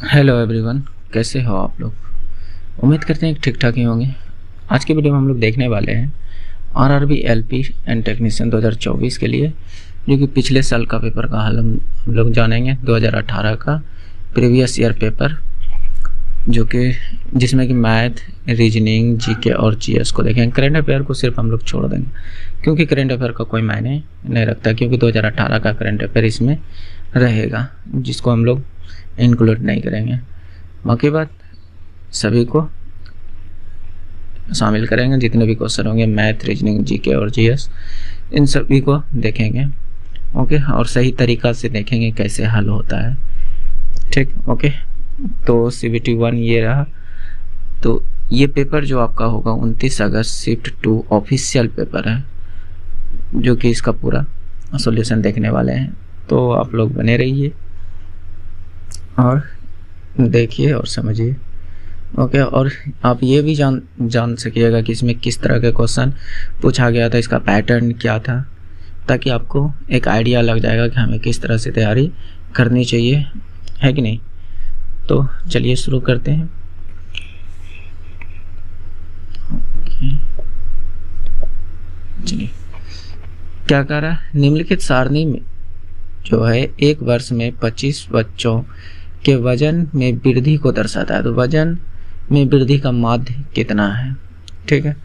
Hello everyone, कैसे हो आप लोग। उम्मीद करते हैं कि ठीक ठाक ही होंगे। आज की वीडियो में हम लोग देखने वाले हैं आरआरबी एलपी एंड टेक्नीशियन 2024 के लिए, जो कि पिछले साल का पेपर का हाल हम लोग जानेंगे। 2018 का प्रीवियस ईयर पेपर, जो कि जिसमें कि मैथ, रीजनिंग, जीके और जीएस को देखेंगे। करंट अफेयर को सिर्फ हम लोग छोड़ देंगे, क्योंकि करंट अफेयर का कोई मायने नहीं रखता, क्योंकि 2018 का करंट अफेयर इसमें रहेगा, जिसको हम लोग इंक्लूड नहीं करेंगे। बाकी बात सभी को शामिल करेंगे, जितने भी क्वेश्चन होंगे मैथ, रीजनिंग, जीके और जीएस, इन सभी को देखेंगे। ओके, और सही तरीक़ा से देखेंगे कैसे हल होता है। ठीक, ओके। तो CBT 1 ये रहा। तो ये पेपर जो आपका होगा 29 अगस्त शिफ्ट 2 ऑफिशियल पेपर है, जो कि इसका पूरा सॉल्यूशन देखने वाले हैं। तो आप लोग बने रहिए और देखिए और समझिए। ओके, और आप ये भी जान सकिएगा कि इसमें किस तरह के क्वेश्चन पूछा गया था, इसका पैटर्न क्या था, ताकि आपको एक आइडिया लग जाएगा कि हमें किस तरह से तैयारी करनी चाहिए, है कि नहीं। तो चलिए शुरू करते हैं। ओके, चलिए क्या कह रहा है। निम्नलिखित सारणी में जो है एक वर्ष में 25 बच्चों के वजन में वृद्धि को दर्शाता है। तो वजन में वृद्धि का माध्य कितना है। ठीक है,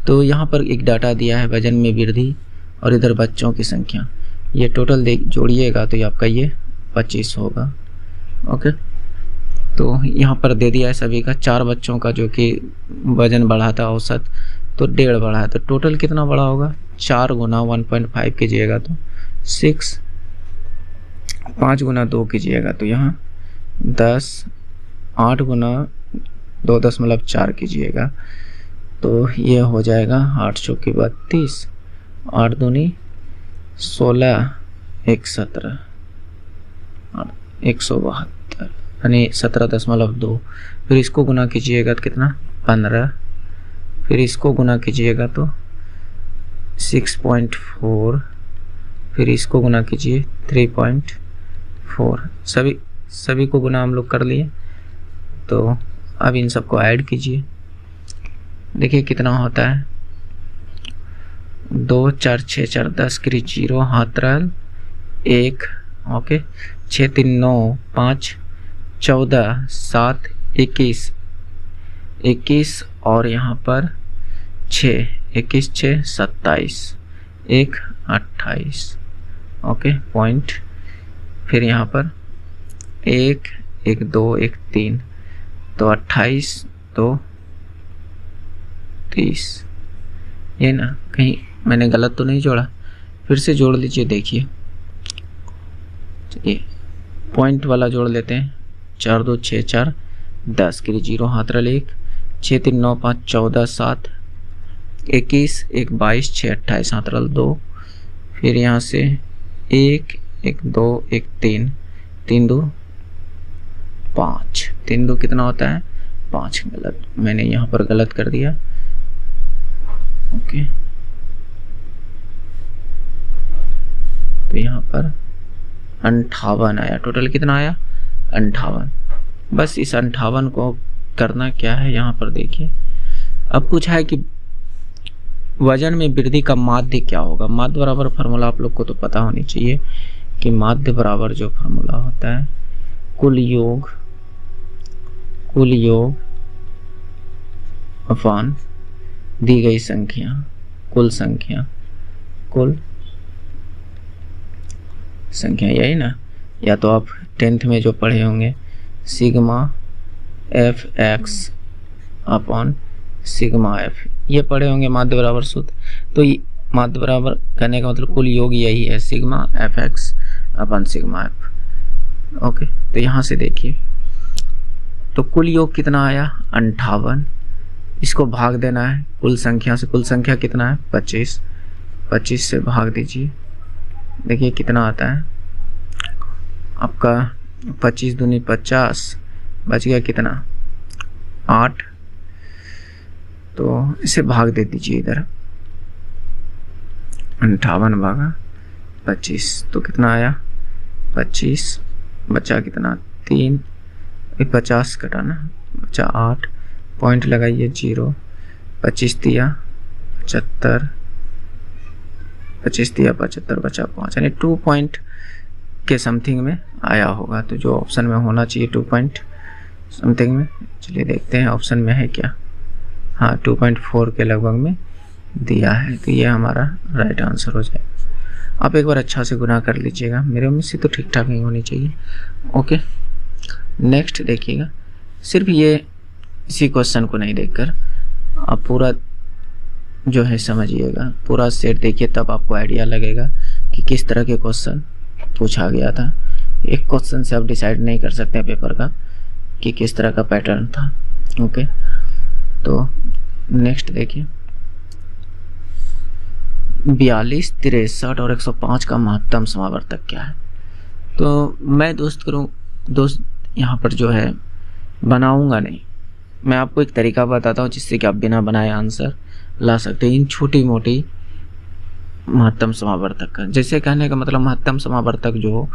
तो यहाँ पर एक डाटा दिया है वजन में वृद्धि, और इधर बच्चों की संख्या। ये टोटल जोड़िएगा तो ये आपका ये 25 होगा। ओके, तो यहाँ पर दे दिया है सभी का। 4 बच्चों का जो कि वजन बढ़ा था औसत, तो 1.5 बढ़ा है। तो टोटल कितना बड़ा होगा, 4 गुना 1.5 कीजिएगा तो 6, 5 गुना 2 कीजिएगा तो यहाँ 10, 8 गुना 2.4 कीजिएगा तो ये हो जाएगा 8 चौकी 32, 8 दूनी 16, 1 17, 172, यानी 17.2। फिर इसको गुना कीजिएगा तो कितना 15, फिर इसको गुना कीजिएगा तो 6.4, फिर इसको गुना कीजिए 3.4। सभी को गुना हम लोग कर लिए। तो अब इन सबको ऐड कीजिए, देखिए कितना होता है। 2 4 6 4 10 की 0 हाथ रल 1। ओके, 6 3 9 5 14 7 21 और यहाँ पर 6, 21 6 27, 1 28। Okay, point. फिर यहाँ पर 1 1 2 1 3, तो 28 2 30। ये ना, कहीं मैंने गलत तो नहीं जोड़ा, फिर से जोड़ लीजिए। देखिए ये पॉइंट वाला जोड़ लेते हैं। 4 2 6 4 10 की 0 हाथ रल 1, 6 3 9 5 14 7 21 1 22 6 28 हाथ रल 2। फिर यहाँ से 1 1 2 1 3, 3 2 5, 3 2 कितना होता है 5। गलत, मैंने यहाँ पर गलत कर दिया। ओके, तो यहाँ पर 58 आया। टोटल कितना आया 58। बस इस 58 को करना क्या है, यहाँ पर देखिए। अब पूछा है कि वजन में वृद्धि का माध्य क्या होगा। माध्य बराबर फार्मूला आप लोग को तो पता होनी चाहिए कि माध्य बराबर जो फार्मूला होता है कुल योग अपान दी गई संख्या, कुल संख्या, यही ना। या तो आप 10th में जो पढ़े होंगे sigma fx upon sigma f, ये पढ़े होंगे माध्य बराबर सूत्र। तो माध्य बराबर करने का मतलब कुल योग यही है, sigma fx upon sigma f। Okay, तो यहाँ से देखिए, तो कुल योग कितना आया 58। इसको भाग देना है कुल संख्या से। कुल संख्या कितना है 25, 25 से भाग दीजिए। देखिए कितना आता है आपका 25 दूनी 50, बच गया कितना 8। तो इसे भाग दे दीजिए इधर, 58 भागा 25, तो कितना आया 25, बचा कितना 3, 50 कटाना, बचा 8, पॉइंट लगाइए 0, 25 दिया 75, 25 दिया 75, बचा 5, यानी 2 पॉइंट के समथिंग में आया होगा। तो जो ऑप्शन में होना चाहिए 2 पॉइंट समथिंग में, चलिए देखते हैं ऑप्शन में है क्या। हाँ, 2.4 के लगभग में दिया है, तो ये हमारा राइट आंसर हो जाएगा। आप एक बार अच्छा से गुना कर लीजिएगा, मेरे उम्मीद से तो ठीक ठाक ही होनी चाहिए। ओके, नेक्स्ट देखिएगा, सिर्फ ये इसी क्वेश्चन को नहीं देखकर आप पूरा जो है समझिएगा, पूरा सेट देखिए, तब आपको आइडिया लगेगा कि किस तरह के क्वेश्चन पूछा गया था। एक क्वेश्चन से आप डिसाइड नहीं कर सकते पेपर का कि किस तरह का पैटर्न था। ओके, तो नेक्स्ट देखिए, 42, 63 और 105 का महत्तम समावर्तक क्या है। तो मैं दोस्त यहाँ पर जो है बनाऊंगा नहीं, मैं आपको एक तरीका बताता हूँ जिससे कि आप बिना बनाए आंसर ला सकते हैं इन छोटी मोटी महत्तम समावर्तक का। जैसे कहने का मतलब महत्तम समावर्तक जो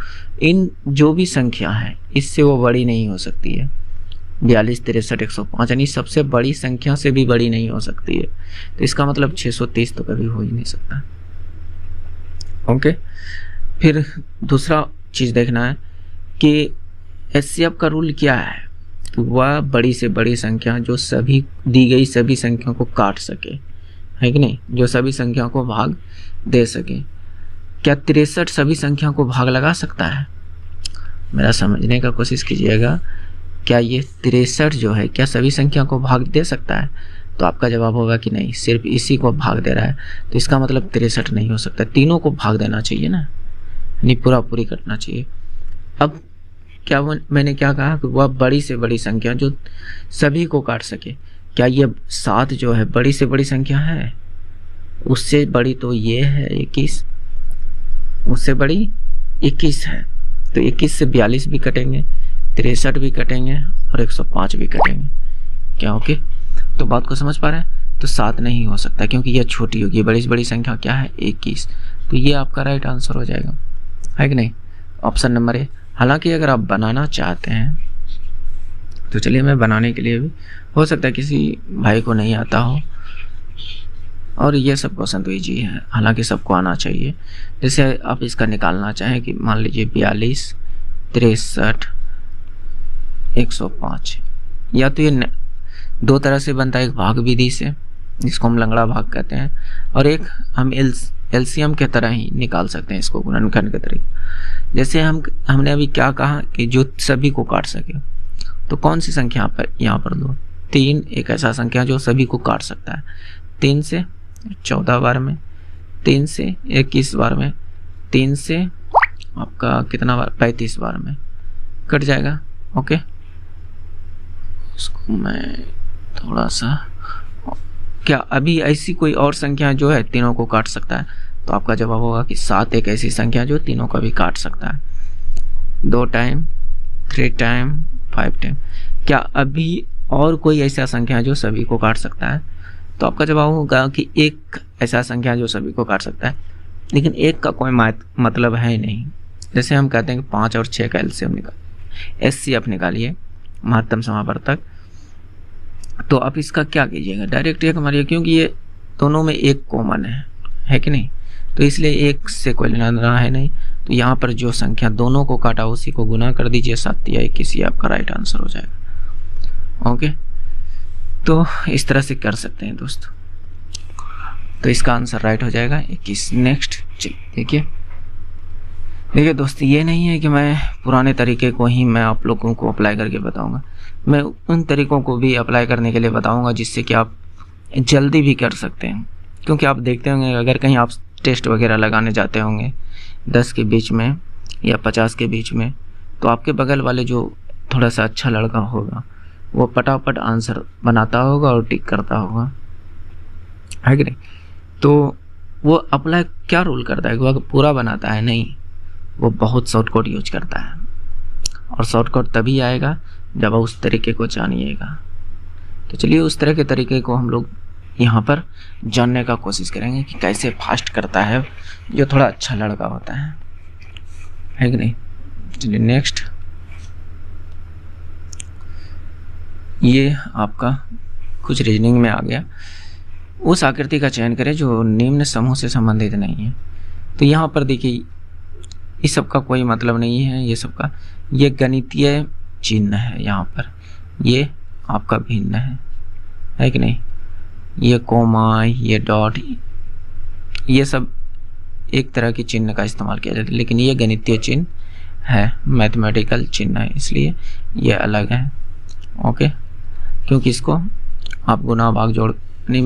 इन जो भी संख्या है इससे वो बड़ी नहीं हो सकती है। 42, 63, 105 यानी सबसे बड़ी संख्या से भी बड़ी नहीं हो सकती है। तो इसका मतलब 630 तो कभी हो ही नहीं सकता। ओके, फिर दूसरा चीज़ देखना है कि एचसीएफ का रूल क्या है। वह बड़ी से बड़ी संख्या जो सभी दी गई सभी संख्याओं को काट सके, है कि नहीं, जो सभी संख्याओं को भाग दे सके। क्या 63 सभी संख्याओं को भाग लगा सकता है? मेरा समझने का कोशिश कीजिएगा, क्या ये 63 जो है क्या सभी संख्या को भाग दे सकता है? तो आपका जवाब होगा कि नहीं, सिर्फ इसी को भाग दे रहा है। तो इसका मतलब 63 नहीं हो सकता, तीनों को भाग देना चाहिए ना, यानी पूरी करना चाहिए। अब क्या मैंने क्या कहा कि वह बड़ी से बड़ी संख्या जो सभी को काट सके। क्या ये 7 जो है बड़ी से बड़ी संख्या है? उससे बड़ी तो ये है 21, उससे बड़ी 21 है। तो 21 से 42 भी कटेंगे, 63 भी कटेंगे और 105 भी कटेंगे। क्या ओके? तो बात को समझ पा रहे हैं? तो 7 नहीं हो सकता क्योंकि यह छोटी होगी, बड़ी से बड़ी संख्या क्या है 21। तो ये आपका राइट आंसर हो जाएगा, है कि नहीं, ऑप्शन नंबर ए। हालांकि अगर आप बनाना चाहते हैं तो चलिए, मैं बनाने के लिए भी, हो सकता है किसी भाई को नहीं आता हो, और ये सब क्वेश्चन तो ईजी है, हालांकि सबको आना चाहिए। जैसे आप इसका निकालना चाहें कि मान लीजिए 42, 63, 105, या तो ये 2 तरह से बनता है, एक भाग विधि से जिसको हम लंगड़ा भाग कहते हैं, और एक हम एलसीएम के तरह ही निकाल सकते हैं इसको, गुणनखंड के तरीके। जैसे हमने अभी क्या कहा कि जो सभी को काट सके, तो कौन सी संख्या पर यहाँ पर दो? 3 एक ऐसा संख्या जो सभी को काट सकता है। 3 से 14 बार में, 3 से 21 बार में, 3 से आपका कितना बार, 35 बार में कट जाएगा। ओके, इसको मैं थोड़ा सा, क्या अभी ऐसी कोई और संख्या जो है तीनों को काट सकता है? तो आपका जवाब होगा कि 7 एक ऐसी संख्या जो तीनों को भी काट सकता है, 2 टाइम, 3 टाइम, 5 टाइम। क्या अभी और कोई ऐसा संख्या जो सभी को काट सकता है? तो आपका जवाब होगा कि एक ऐसा संख्या जो सभी को काट सकता है, लेकिन एक का कोई मतलब है नहीं। जैसे हम कहते हैं कि 5 और 6 का एलसीएम निकालिए, एचसीएफ निकालिए, महत्तम समावर्तक। तो आप इसका क्या कीजिएगा, डायरेक्ट एक मारिए, क्योंकि ये दोनों में एक कॉमन है कि नहीं, तो इसलिए एक से कोई लेना देना है नहीं। तो यहाँ पर जो संख्या दोनों को काटा उसी को गुना कर दीजिए, 7 या 21, ये आपका राइट आंसर हो जाएगा। ओके, तो इस तरह से कर सकते हैं दोस्त। तो इसका आंसर राइट हो जाएगा 21। नेक्स्ट चलिए, देखिए दोस्त, ये नहीं है कि मैं पुराने तरीके को ही मैं आप लोगों को अप्लाई करके बताऊंगा, मैं उन तरीकों को भी अप्लाई करने के लिए बताऊंगा जिससे कि आप जल्दी भी कर सकते हैं। क्योंकि आप देखते होंगे अगर कहीं आप टेस्ट वगैरह लगाने जाते होंगे 10 के बीच में या 50 के बीच में, तो आपके बगल वाले जो थोड़ा सा अच्छा लड़का होगा वो फटाफट आंसर बनाता होगा और टिक करता होगा, है कि नहीं। तो वो अप्लाई क्या रूल करता है, वो पूरा बनाता है नहीं, वो बहुत शॉर्टकट यूज करता है, और शॉर्टकट तभी आएगा जब आप उस तरीके को जानिएगा। तो चलिए, उस तरह के तरीके को हम लोग यहाँ पर जानने का कोशिश करेंगे कि कैसे फास्ट करता है जो थोड़ा अच्छा लड़का होता है कि नहीं। चलिए नेक्स्ट, ये आपका कुछ रीजनिंग में आ गया। उस आकृति का चयन करें जो निम्न समूह से संबंधित नहीं है। तो यहाँ पर देखिए इस सब का कोई मतलब नहीं है, ये सब का ये गणितीय चिन्ह है। यहाँ पर ये आपका भिन्न है कि नहीं। ये कोमा, ये डॉट, ये सब एक तरह की चिन्ह का इस्तेमाल किया जाता है, लेकिन ये गणितीय चिन्ह है, मैथमेटिकल चिन्ह है, इसलिए ये अलग है। ओके, क्योंकि इसको आप गुना भाग जोड़ नहीं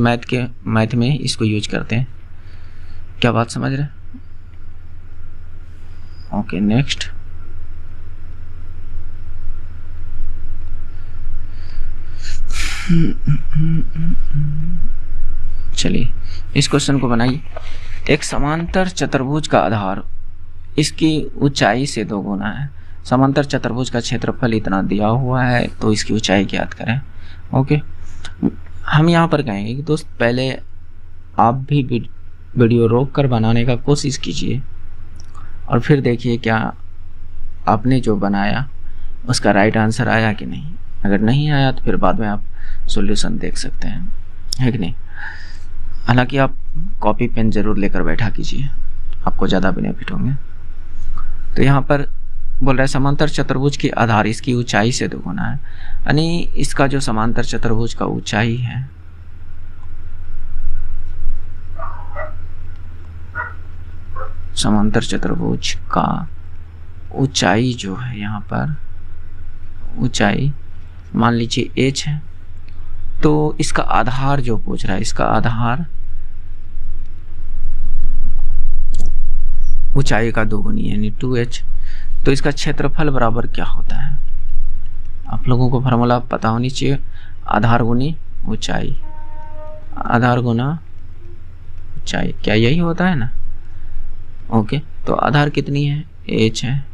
मैथ में इसको यूज करते हैं। क्या बात समझ रहे? Okay, next. चलिए इस क्वेश्चन को बनाइए। एक समांतर चतुर्भुज का आधार इसकी ऊंचाई से 2 गुना है। समांतर चतुर्भुज का क्षेत्रफल इतना दिया हुआ है, तो इसकी ऊंचाई ज्ञात करें। ओके, हम यहाँ पर कहेंगे कि दोस्त पहले आप भी वीडियो रोक कर बनाने का कोशिश कीजिए और फिर देखिए क्या आपने जो बनाया उसका राइट आंसर आया कि नहीं। अगर नहीं आया तो फिर बाद में आप सॉल्यूशन देख सकते हैं, है कि नहीं। हालांकि आप कॉपी पेन जरूर लेकर बैठा कीजिए, आपको ज़्यादा बेनिफिट होंगे। तो यहाँ पर बोल रहा है समांतर चतुर्भुज की आधार इसकी ऊंचाई से 2 गुना है, यानी इसका जो समांतर चतुर्भुज का ऊंचाई है समांतर चतुर्भुज का ऊंचाई जो है, यहाँ पर ऊंचाई मान लीजिए h है, तो इसका आधार जो पूछ रहा है, इसका आधार ऊंचाई का 2 गुनी यानी 2h। तो इसका क्षेत्रफल बराबर क्या होता है? आप लोगों को फार्मूला पता होनी चाहिए, आधार गुनी ऊंचाई, आधार गुना ऊंचाई, क्या यही होता है ना। ओके, तो आधार कितनी है? h है,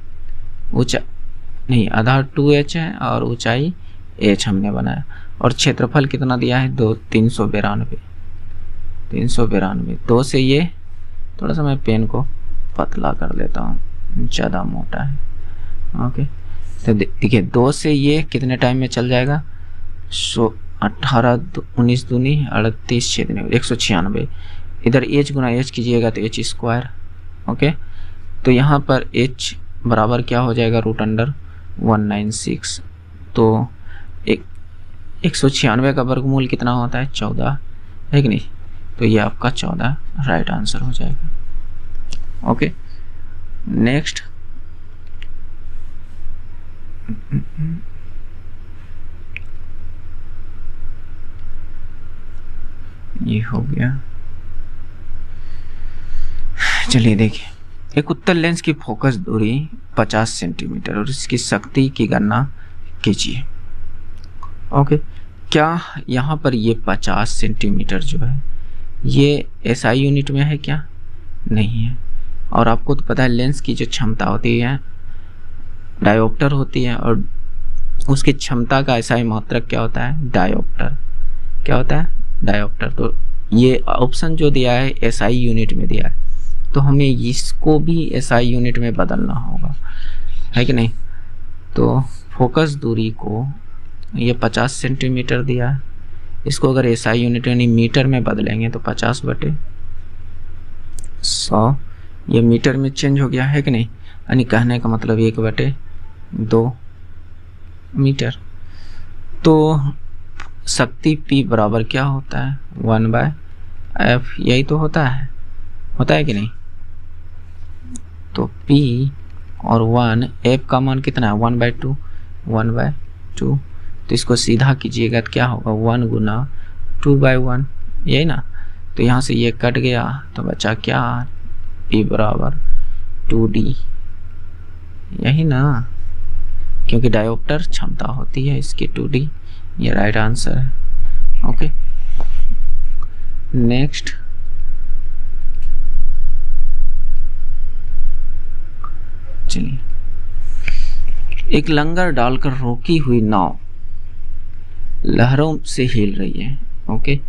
ऊंचाई नहीं, आधार 2h है और ऊंचाई h हमने बनाया, और क्षेत्रफल कितना दिया है? 392। 2 से ये थोड़ा सा मैं पेन को पतला कर लेता हूँ, ज़्यादा मोटा है। ओके, तो देखिए 2 से ये कितने टाइम में चल जाएगा? 18 19 दूनी 38 6 दिन 196। इधर h गुना h कीजिएगा तो h स्क्वायर। ओके, तो यहाँ पर h बराबर क्या हो जाएगा? √196। तो 196 का वर्गमूल कितना होता है? 14, है कि नहीं। तो ये आपका 14 राइट आंसर हो जाएगा। Okay, next. ये हो गया। चलिए देखिए, एक उत्तल लेंस की फोकस दूरी 50 सेंटीमीटर और इसकी शक्ति की गणना कीजिए। ओके, क्या यहाँ पर ये 50 सेंटीमीटर जो है ये SI यूनिट में है क्या? नहीं है। और आपको तो पता है लेंस की जो क्षमता होती है डायोप्टर होती है, और उसकी क्षमता का SI मात्रक क्या होता है? डायोप्टर। क्या होता है? डायोप्टर। तो ये ऑप्शन जो दिया है SI यूनिट में दिया है, तो हमें इसको भी SI यूनिट में बदलना होगा, है कि नहीं। तो फोकस दूरी को ये 50 सेंटीमीटर दिया है, इसको अगर SI यूनिट यानी मीटर में बदलेंगे तो 50/100 ये मीटर में चेंज हो गया, है कि नहीं। यानी कहने का मतलब 1/2 मीटर। तो शक्ति P बराबर क्या होता है? 1/F, यही तो होता है कि नहीं। तो P और 1, F का मान कितना है? 1/2, 1/2। तो इसको सीधा कीजिएगा तो क्या होगा? 1 गुना 2/1, यही ना। तो यहाँ से ये कट गया तो बचा क्या? P बराबर 2D, यही ना, क्योंकि डायोप्टर क्षमता होती है इसकी 2D। ये राइट आंसर है। Okay, next. चलिए, एक लंगर डालकर रोकी हुई नाव लहरों से हिल रही है। ओके,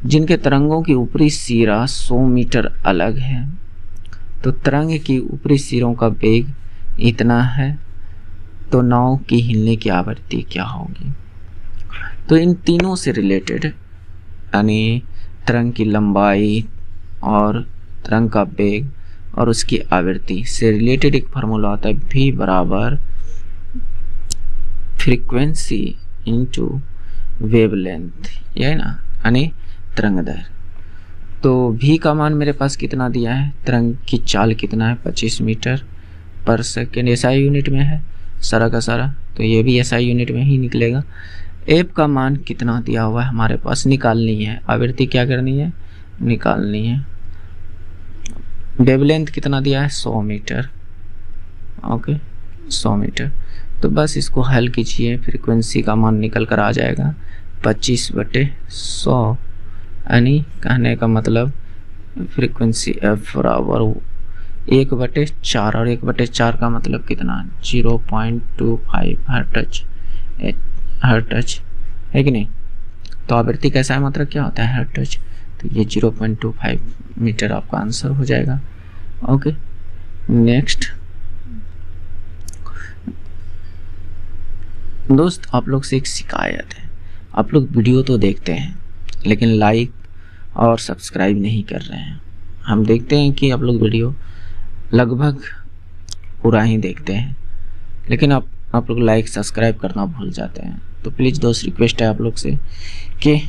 जिनके तरंगों की ऊपरी सिरा 100 मीटर अलग है, तो तरंग की ऊपरी सिरों का वेग इतना है, तो नाव की हिलने की आवृत्ति क्या होगी? तो इन तीनों से रिलेटेड यानी तरंग की लंबाई और तरंग का वेग और उसकी आवृत्ति से रिलेटेड एक फार्मूला होता है v बराबर फ्रीक्वेंसी इंटू वेवलेंथ, ये है ना, यानी तरंग दैर्घ्य। तो v का मान मेरे पास कितना दिया है, तरंग की चाल कितना है 25 मीटर पर सेकेंड, SI यूनिट में है सारा का सारा, तो ये भी SI यूनिट में ही निकलेगा। f का मान कितना दिया हुआ है हमारे पास, निकालनी है, आवृत्ति क्या करनी है, निकालनी है। वेवलेंथ कितना दिया है 100 मीटर, ओके 100 मीटर। तो बस इसको हल कीजिए, फ्रीक्वेंसी का मान निकल कर आ जाएगा 25/100, यानी कहने का मतलब फ्रीक्वेंसी f बराबर 1/4, और 1/4 का मतलब कितना 0.25 हर्ट्ज है कि नहीं। तो आवृत्ति कैसा है, मात्रक क्या होता है हर्ट्ज, तो ये 0.25 मीटर आपका आंसर हो जाएगा। ओके नेक्स्ट दोस्त, आप लोग से एक शिकायत है, आप लोग वीडियो तो देखते हैं लेकिन लाइक और सब्सक्राइब नहीं कर रहे हैं। हम देखते हैं कि आप लोग वीडियो लगभग पूरा ही देखते हैं, लेकिन आप लोग लाइक सब्सक्राइब करना भूल जाते हैं। तो प्लीज़ दोस्त रिक्वेस्ट है आप लोग से कि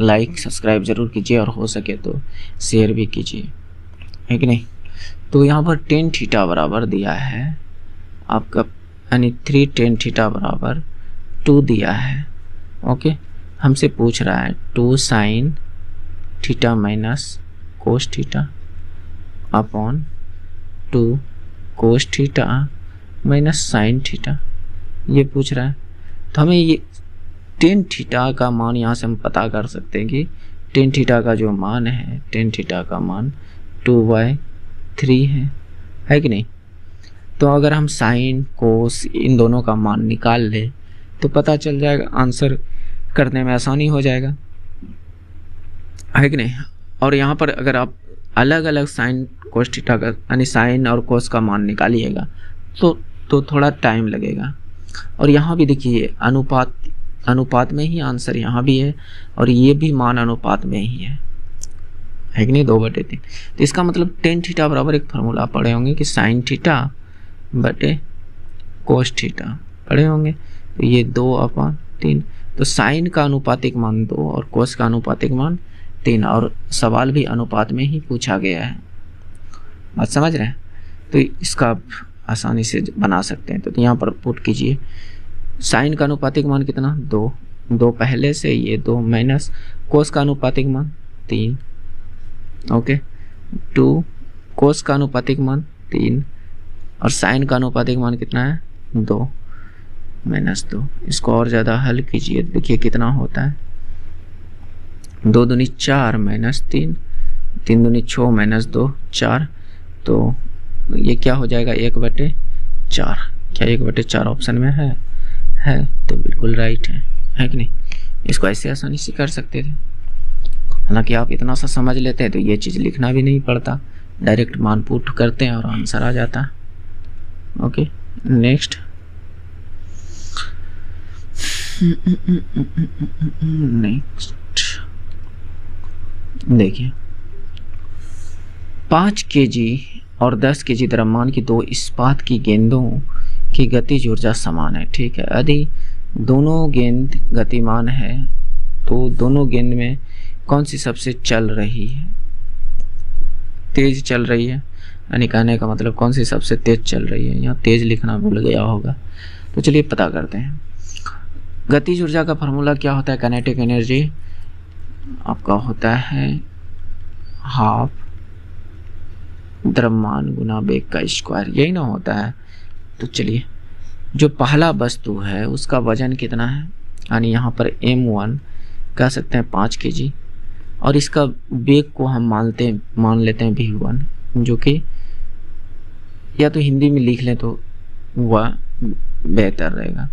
लाइक सब्सक्राइब ज़रूर कीजिए और हो सके तो शेयर भी कीजिए, है कि नहीं। तो यहाँ पर tan थीटा बराबर दिया है आपका, यानी 3 tan थीटा बराबर 2 दिया है। ओके हमसे पूछ रहा है 2 sin theta minus cos theta upon 2 cos theta minus sine theta, ये पूछ रहा है। तो हमें ये tan थीटा का मान यहाँ से हम पता कर सकते हैं कि tan थीटा का जो मान है, tan थीटा का मान 2/3 है कि नहीं। तो अगर हम साइन कोस इन दोनों का मान निकाल ले तो पता चल जाएगा, आंसर करने में आसानी हो जाएगा, है कि नहीं। और यहाँ पर अगर आप अलग अलग साइन कोस थीटा का यानी साइन और कोस का मान निकालिएगा तो थोड़ा टाइम लगेगा। और यहाँ भी देखिए अनुपात में ही आंसर यहाँ भी है और ये भी मान अनुपात में ही है कि नहीं, 2/3। तो इसका मतलब tan थीटा बराबर एक फार्मूला पढ़े होंगे कि साइन थीटा बटे कोस थीटा पढ़े होंगे, तो ये 2/3। तो साइन का अनुपातिक मान 2 और कोस का अनुपातिक मान 3, और सवाल भी अनुपात में ही पूछा गया है, बात समझ रहे हैं। तो इसका आसानी से बना सकते हैं। तो यहाँ पर पुट कीजिए, साइन का अनुपातिक मान कितना 2 पहले से, ये 2 माइनस कोस का अनुपातिक मान 3, ओके 2 कोस का अनुपातिक मान 3 और साइन का अनुपातिक मान कितना है 2 माइनस 2। इसको और ज़्यादा हल कीजिए, देखिए कितना होता है 2 दूनी 4 माइनस 3, 3 दूनी 6 माइनस 2 4, तो ये क्या हो जाएगा 1/4। क्या 1/4 ऑप्शन में है तो बिल्कुल राइट है कि नहीं। इसको ऐसे आसानी से कर सकते थे, हालांकि आप इतना सा समझ लेते हैं तो ये चीज़ लिखना भी नहीं पड़ता, डायरेक्ट मान पुट करते हैं और आंसर आ जाता है। ओके नेक्स्ट देखिए 5 kg और 10 kg द्रव्यमान की 2 इस्पात की गेंदों की गतिज ऊर्जा समान है, ठीक है। यदि दोनों गेंद गतिमान है तो दोनों गेंद में कौन सी सबसे चल रही है, तेज चल रही है, यानी कहने का मतलब कौन सी सबसे तेज चल रही है। यहाँ तेज लिखना भूल गया होगा, तो चलिए पता करते हैं। गतिज ऊर्जा का फार्मूला क्या होता है, काइनेटिक एनर्जी आपका होता है हाफ द्रव्यमान गुना वेग का स्क्वायर, यही ना होता है। तो चलिए जो पहला वस्तु है उसका वजन कितना है, यानी यहाँ पर m1 कह सकते हैं 5 kg, और इसका वेग को हम मान लेते हैं v1, जो कि या तो हिंदी में लिख लें तो वह बेहतर रहेगा।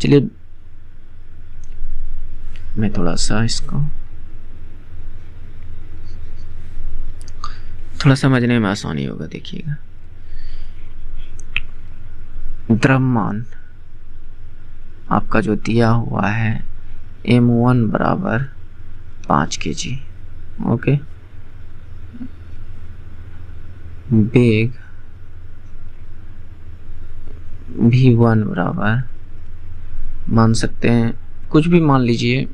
चलिए मैं थोड़ा सा इसको थोड़ा समझने में आसानी होगा, देखिएगा। द्रव्यमान आपका जो दिया हुआ है M1 बराबर 5 kg। ओके, वेग V1 बराबर मान सकते हैं कुछ भी मान लीजिए,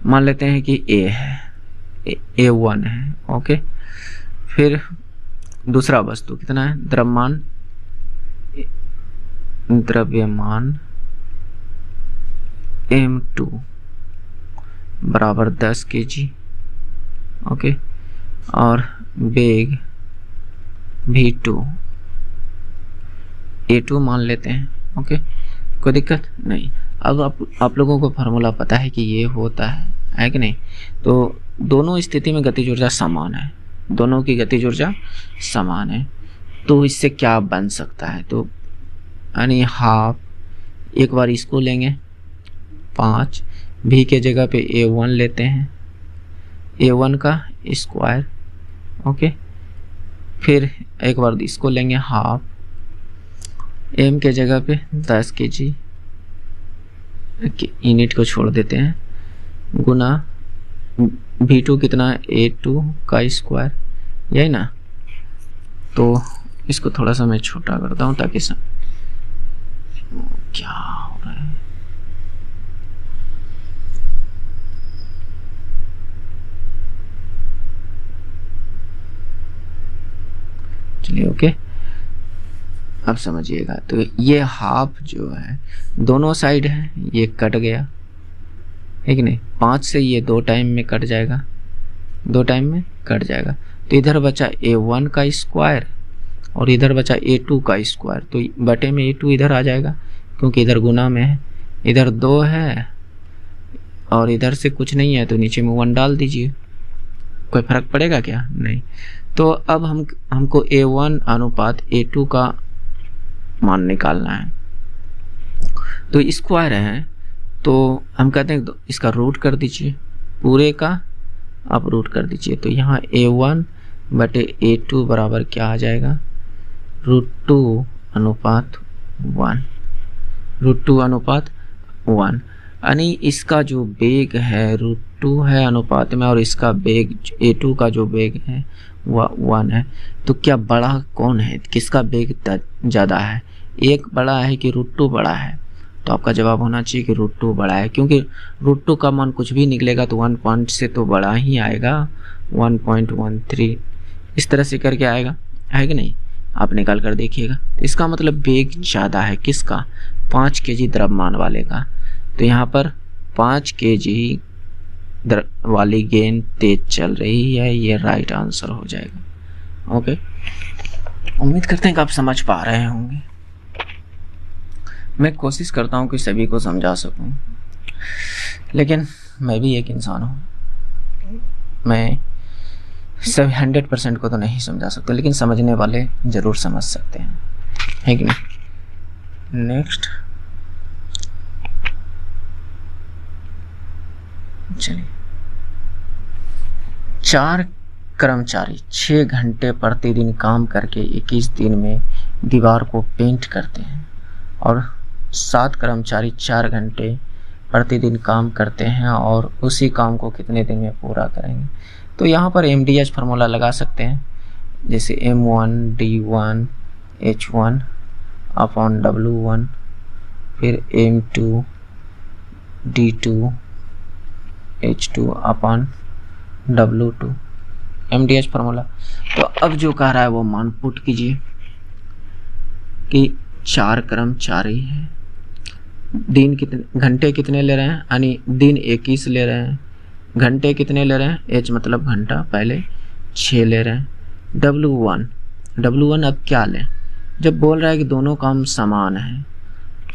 मान लेते हैं कि A है, A1 है। ओके, फिर दूसरा वस्तु कितना है, द्रव्यमान M2 बराबर 10 kg। ओके, और वेग V2 A2 मान लेते हैं। ओके, कोई दिक्कत नहीं। अब आप लोगों को फार्मूला पता है कि ये होता है कि नहीं। तो दोनों स्थिति में गतिज ऊर्जा समान है, दोनों की गतिज ऊर्जा समान है। तो इससे क्या बन सकता है, तो यानी हाफ, एक बार इसको लेंगे 5, भी के जगह पे A1 लेते हैं, A1 का स्क्वायर। ओके, फिर एक बार इसको लेंगे हाफ, M के जगह पे 10 kg, यूनिट को छोड़ देते हैं, गुना V2 कितना है, A2 का स्क्वायर, यही ना। तो इसको थोड़ा सा मैं छोटा करता हूँ ताकि क्या हो रहा है, चलिए। ओके, अब समझिएगा। तो ये हाफ जो है दोनों साइड है, ये कट गया है कि नहीं। 5 से ये 2 टाइम में कट जाएगा, 2 टाइम में कट जाएगा। तो इधर बचा A1 का स्क्वायर और इधर बचा A2 का स्क्वायर। तो बटे में A2 इधर आ जाएगा क्योंकि इधर गुना में है, इधर 2 है और इधर से कुछ नहीं है, तो नीचे में 1 डाल दीजिए। कोई फर्क पड़ेगा क्या, नहीं। तो अब हमको A1 अनुपात A2 का मान निकालना है। तो स्क्वायर है तो हम कहते हैं इसका रूट कर दीजिए, पूरे का आप रूट कर दीजिए। तो यहाँ A1 बटे A2 बराबर क्या आ जाएगा, √2 अनुपात 1, √2 अनुपात 1। यानी इसका जो वेग है √2 है अनुपात में, और इसका वेग A2 का जो वेग है वह 1 है। तो क्या बड़ा कौन है, किसका वेग ज़्यादा है, एक बड़ा है कि √2 बड़ा है। तो आपका जवाब होना चाहिए कि √2 बड़ा है, क्योंकि √2 का मान कुछ भी निकलेगा तो 1 पॉइंट से तो बड़ा ही आएगा, 1.13 इस तरह से करके आएगा, है कि नहीं। आप निकाल कर देखिएगा। इसका मतलब वेग ज़्यादा है किसका, 5 kg द्रव्यमान वाले का। तो यहाँ पर 5 kg वाली गेंद तेज चल रही है, ये राइट आंसर हो जाएगा। ओके, उम्मीद करते हैं कि आप समझ पा रहे होंगे। मैं कोशिश करता हूँ कि सभी को समझा सकूँ, लेकिन मैं भी एक इंसान हूँ, मैं सभी 100% को तो नहीं समझा सकता, लेकिन समझने वाले ज़रूर समझ सकते हैं, है कि नहीं। नेक्स्ट चलिए, 4 कर्मचारी 6 घंटे प्रतिदिन काम करके 21 दिन में दीवार को पेंट करते हैं और 7 कर्मचारी 4 घंटे प्रतिदिन काम करते हैं और उसी काम को कितने दिन में पूरा करेंगे। तो यहाँ पर MDH फार्मूला लगा सकते हैं, जैसे M1 D1 H1 upon W1, फिर M2 D2 H2 upon W2, MDH formula. तो अब जो कह रहा है वो मान पुट कीजिए कि 4 कर्मचारी हैं, दिन कितने घंटे कितने ले रहे हैं, यानी दिन 21 ले रहे हैं, घंटे कितने ले रहे हैं, H मतलब घंटा, पहले 6 ले रहे हैं। W1 अब क्या लें, जब बोल रहा है कि दोनों काम समान है,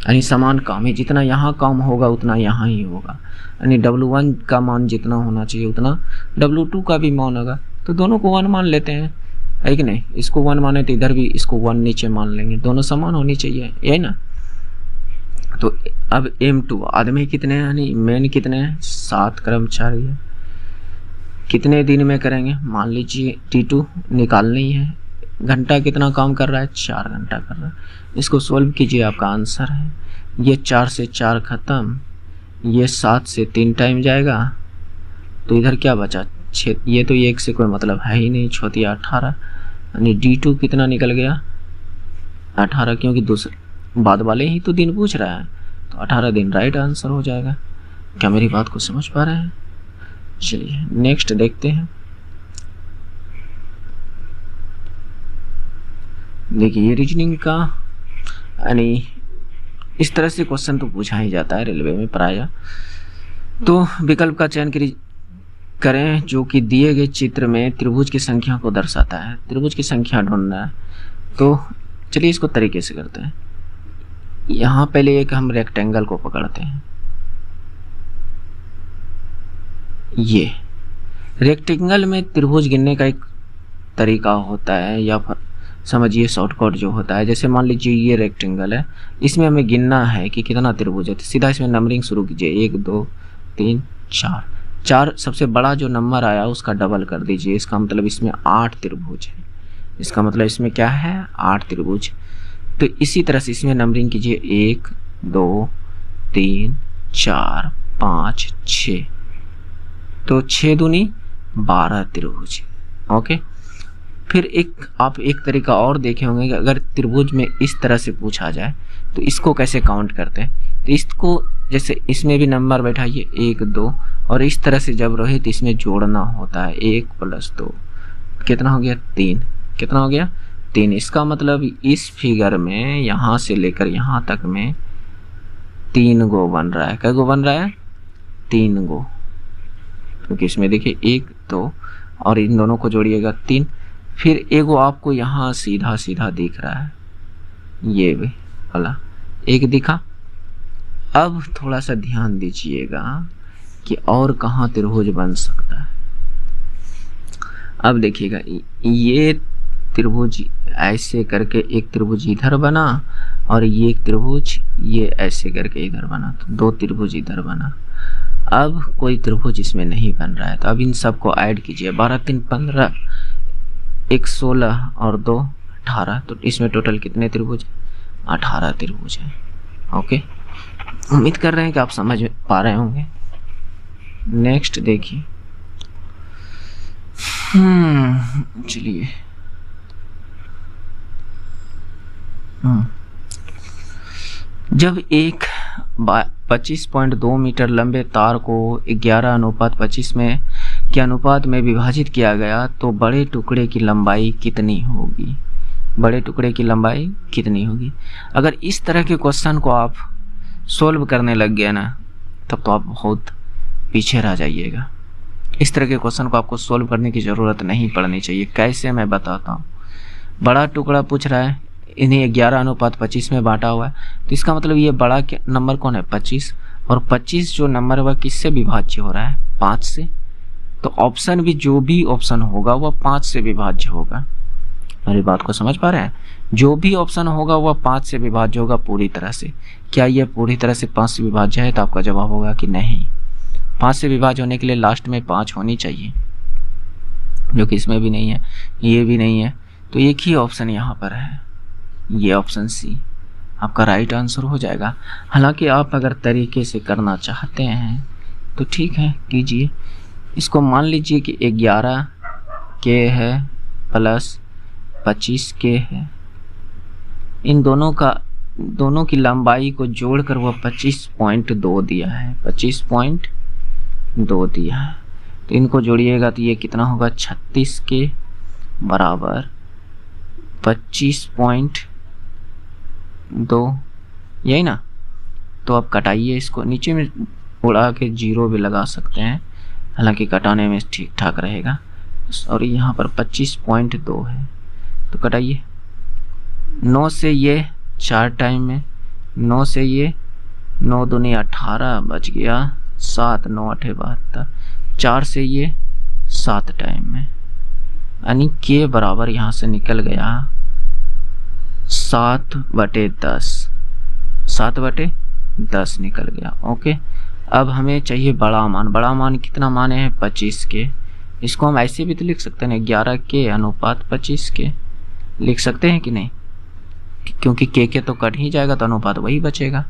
यानी समान काम है, जितना यहाँ काम होगा उतना यहाँ ही होगा, यानी W1 का मान जितना होना चाहिए उतना W2 का भी मान होगा। तो दोनों को 1 मान लेते हैं, है कि नहीं। इसको 1 माने तो इधर भी इसको 1 नीचे मान लेंगे, दोनों समान होनी चाहिए, यही ना। तो अब M2 आदमी कितने हैं, यानी मेन कितने हैं, 7 कर्मचारी है, कितने दिन में करेंगे, मान लीजिए T2 निकालनी है, घंटा कितना काम कर रहा है, 4 घंटा कर रहा है। इसको सोल्व कीजिए, आपका आंसर है ये 4 से 4 खत्म, ये 7 से 3 टाइम जाएगा, तो इधर क्या बचा 6। ये तो 1 से कोई मतलब है ही नहीं, 6 18, यानी D2 कितना निकल गया 18, क्योंकि दूसरे बाद वाले ही तो दिन पूछ रहा है, तो 18 दिन राइट आंसर हो जाएगा। क्या मेरी बात को समझ पा रहे हैं? चलिए नेक्स्ट देखते हैं। देखिए ये रीजनिंग का यानी इस तरह से क्वेश्चन तो पूछा ही जाता है रेलवे में प्रायः। तो विकल्प का चयन करें जो कि दिए गए चित्र में त्रिभुज की संख्या को दर्शाता है। त्रिभुज की संख्या ढूंढना है, तो चलिए इसको तरीके से करते हैं। यहाँ पहले एक हम रेक्टेंगल को पकड़ते हैं। ये रेक्टेंगल में त्रिभुज गिनने का एक तरीका होता है, या समझिए शॉर्टकट जो होता है। जैसे मान लीजिए ये रेक्टेंगल है, इसमें हमें गिनना है कि कितना त्रिभुज है, तो सीधा इसमें नंबरिंग शुरू कीजिए 1 2 3 4। 4 सबसे बड़ा जो नंबर आया उसका डबल कर दीजिए, इसका मतलब इसमें 8 त्रिभुज है। इसका मतलब इसमें क्या है 8 त्रिभुज। तो इसी तरह से इसमें नंबरिंग कीजिए 1 2 3 4 5 6, तो 6 दूनी 12 त्रिभुज। ओके, फिर आप एक तरीका और देखे होंगे कि अगर त्रिभुज में इस तरह से पूछा जाए तो इसको कैसे काउंट करते हैं। तो इसको जैसे इसमें भी नंबर बैठाइए 1 2, और इस तरह से जब रहे तो इसमें जोड़ना होता है 1 + 2, कितना हो गया 3। कितना हो गया 3। इसका मतलब इस फिगर में यहाँ से लेकर यहाँ तक में 3 गो बन रहा है। कै गो बन रहा है 3 गो, क्योंकि इसमें देखिए 1 2 और इन दोनों को जोड़िएगा 3। फिर एगो आपको यहाँ सीधा सीधा दिख रहा है, ये भी वाला एक दिखा। अब थोड़ा सा ध्यान दीजिएगा कि और कहाँ त्रिभुज बन सकता है। अब देखिएगा ये त्रिभुज ऐसे करके एक त्रिभुज इधर बना, और ये एक त्रिभुज ये ऐसे करके इधर बना, तो 2 त्रिभुज इधर बना। अब कोई त्रिभुज इसमें नहीं बन रहा है, तो अब इन सबको ऐड कीजिए। 12 3 15, 1 16 और 2 18, तो इसमें टोटल कितने त्रिभुज 18 त्रिभुज है। ओके, उम्मीद कर रहे हैं कि आप समझ पा रहे होंगे। नेक्स्ट देखिए, चलिए जब एक 25.2 मीटर लंबे तार को 11:25 में के अनुपात में विभाजित किया गया तो बड़े टुकड़े की लंबाई कितनी होगी। बड़े टुकड़े की लंबाई कितनी होगी। अगर इस तरह के क्वेश्चन को आप सोल्व करने लग गए ना, तब तो आप बहुत पीछे रह जाइएगा। इस तरह के क्वेश्चन को आपको सोल्व करने की ज़रूरत नहीं पड़नी चाहिए। कैसे, मैं बताता हूँ। बड़ा टुकड़ा पूछ रहा है, इन्हें 11:25 में बांटा हुआ है, तो इसका मतलब ये बड़ा नंबर कौन है 25, और 25 जो नंबर है वह किससे विभाज्य हो रहा है 5 से। तो ऑप्शन भी जो भी ऑप्शन होगा वह 5 से विभाज्य होगा। मेरी बात को समझ पा रहे हैं? जो भी ऑप्शन होगा वह 5 से विभाज्य होगा पूरी तरह से। क्या यह पूरी तरह से 5 से विभाज्य है? तो आपका जवाब होगा कि नहीं। 5 से विभाज्य होने के लिए लास्ट में 5 होनी चाहिए, जो कि इसमें भी नहीं है, ये भी नहीं है। तो एक ही ऑप्शन यहाँ पर है, ये ऑप्शन सी आपका राइट आंसर हो जाएगा। हालांकि आप अगर तरीके से करना चाहते हैं तो ठीक है, कीजिए। इसको मान लीजिए कि 11 के है प्लस 25 के है, इन दोनों की लंबाई को जोड़कर वह 25.2 दिया है, 25.2 दिया है। तो इनको जोड़िएगा तो ये कितना होगा 36 के बराबर 25.2, यही ना। तो अब कटाइए इसको, नीचे में उड़ा के 0 भी लगा सकते हैं, हालांकि कटाने में ठीक ठाक रहेगा। और यहाँ पर 25.2 है, तो कटाइए। 9 से ये 4 टाइम में, 9 से ये 9 दूनी 18 बच गया 7, 9 8 72, 4 से ये 7 टाइम में, यानी के बराबर यहाँ से निकल गया 7/10, 7/10 निकल गया। ओके, अब हमें चाहिए बड़ा मान। बड़ा मान कितना माने हैं 25 के। इसको हम ऐसे भी तो लिख सकते हैं 11 के अनुपात 25 के, लिख सकते हैं कि नहीं, क्योंकि के तो कट ही जाएगा तो अनुपात वही बचेगा।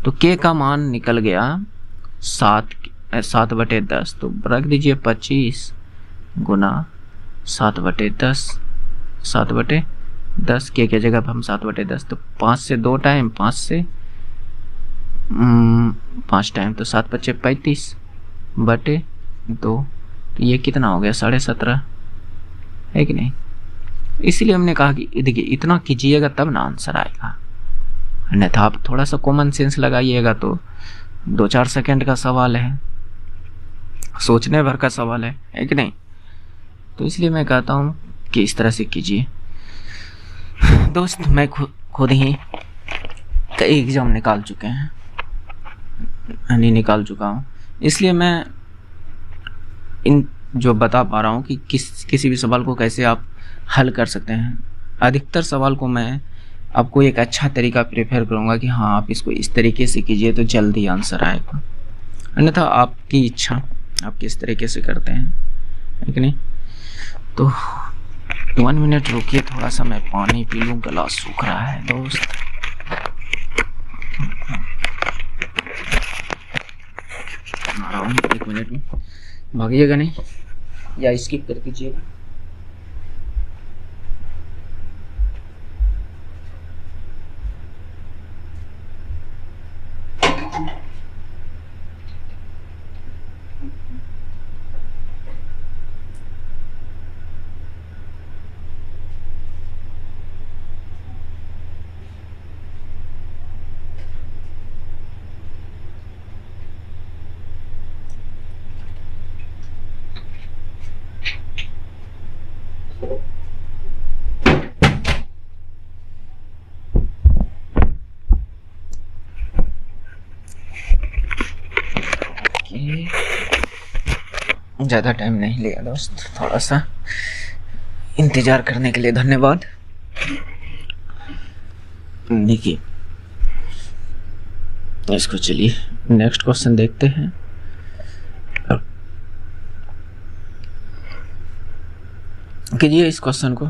तो के का मान निकल गया 7/10, तो रख दीजिए 25 गुना 7/10, 7/10 के जगह पर हम 7/10, तो 5 से 2 टाइम, 5 से 5 टाइम, तो 7/35/2, तो ये कितना हो गया 17.5, है कि नहीं। इसीलिए हमने कहा कि देखिए इतना कीजिएगा तब ना आंसर आएगा, अन्यथा आप थोड़ा सा कॉमन सेंस लगाइएगा तो 2-4 सेकंड का सवाल है, सोचने भर का सवाल है कि नहीं। तो इसलिए मैं कहता हूँ कि इस तरह से कीजिए। दोस्त मैं खुद ही कई एग्जाम निकाल चुके हैं, निकाल चुका हूँ, इसलिए मैं इन जो बता पा रहा हूँ कि किसी भी सवाल को कैसे आप हल कर सकते हैं। अधिकतर सवाल को मैं आपको एक अच्छा तरीका प्रेफर करूँगा कि हाँ आप इसको इस तरीके से कीजिए तो जल्दी आंसर आएगा, अन्यथा आपकी इच्छा आप किस तरीके से करते हैं, है कि नहीं। तो 1 मिनट रुकिए, थोड़ा सा मैं पानी पी लूँ, गला सूख रहा है दोस्त। आ रहा हूँ 1 मिनट में, भागिएगा नहीं या स्किप कर दीजिएगा। ज़्यादा टाइम नहीं लिया दोस्त, थोड़ा सा इंतज़ार करने के लिए धन्यवाद। देखिए इसको, चलिए नेक्स्ट क्वेश्चन देखते हैं। कीजिए इस क्वेश्चन को।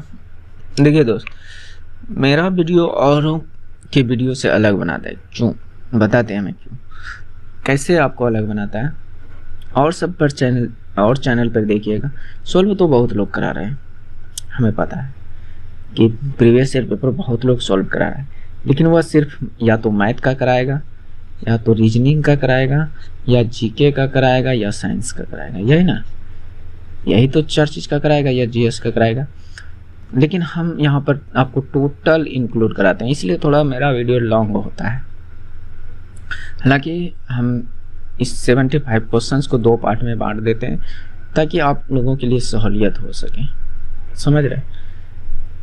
देखिए दोस्त, मेरा वीडियो औरों के वीडियो से अलग बनाता है, क्यों बताते हैं हमें क्यों, कैसे आपको अलग बनाता है। और सब पर चैनल पर देखिएगा, सॉल्व तो बहुत लोग करा रहे हैं, हमें पता है कि प्रीवियस ईयर पेपर बहुत लोग सॉल्व करा रहे हैं, लेकिन वह सिर्फ या तो मैथ का कराएगा, या तो रीजनिंग का कराएगा, या जीके का कराएगा, या साइंस का कराएगा, यही ना, यही तो 4 चीज़ का कराएगा, या जीएस का कराएगा। लेकिन हम यहाँ पर आपको टोटल इंक्लूड कराते हैं, इसलिए थोड़ा मेरा वीडियो लॉन्ग होता है। हालांकि हम इस 75 क्वेश्चंस को 2 पार्ट में बांट देते हैं ताकि आप लोगों के लिए सहूलियत हो सके, समझ रहे,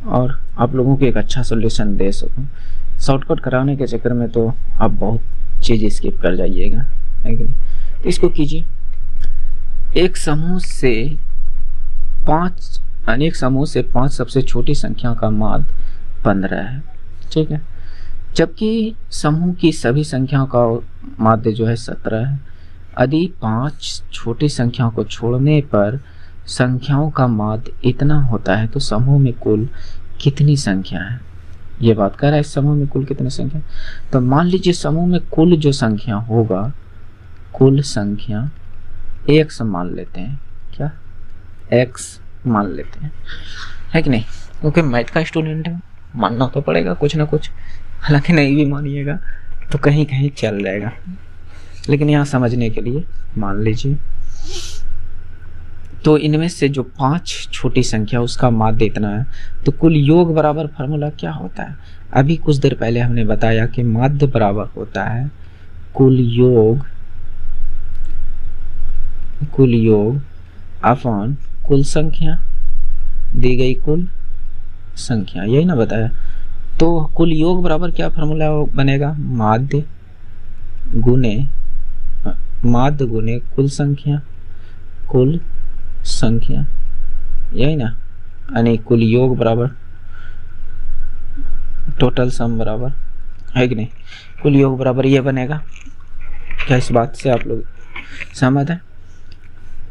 और आप लोगों को एक अच्छा सोल्यूशन दे सकूं। शॉर्टकट कराने के चक्कर में तो आप बहुत चीज़ स्किप कर जाइएगा, है कि नहीं। तो इसको कीजिए। एक समूह से 5 सबसे छोटी संख्या का माध्य 15 है, ठीक है, जबकि समूह की सभी संख्याओं का माध्य जो है 17 है। यदि 5 छोटी संख्याओं को छोड़ने पर संख्याओं का माध्य इतना होता है तो समूह में कुल कितनी संख्या है, ये बात कर रहा है। समूह में कुल कितनी संख्या, तो मान लीजिए समूह में कुल जो संख्या होगा, कुल संख्या x मान लेते हैं, क्या x मान लेते हैं, है कि नहीं, क्योंकि मैथ का स्टूडेंट है, मानना तो पड़ेगा कुछ ना कुछ। हालांकि नहीं भी मानिएगा तो कहीं कहीं चल जाएगा, लेकिन यहाँ समझने के लिए मान लीजिए। तो इनमें से जो 5 छोटी संख्या उसका माध्य इतना है, तो कुल योग बराबर फार्मूला क्या होता है। अभी कुछ देर पहले हमने बताया कि माध्य बराबर होता है कुल योग अपॉन कुल संख्या, दी गई कुल संख्या, यही ना बताया। तो कुल योग बराबर क्या फार्मूला बनेगा, माध्य गुने कुल संख्या, यही ना, यानी कुल योग बराबर टोटल सम बराबर, है कि नहीं। कुल योग बराबर ये बनेगा। क्या इस बात से आप लोग सहमत है।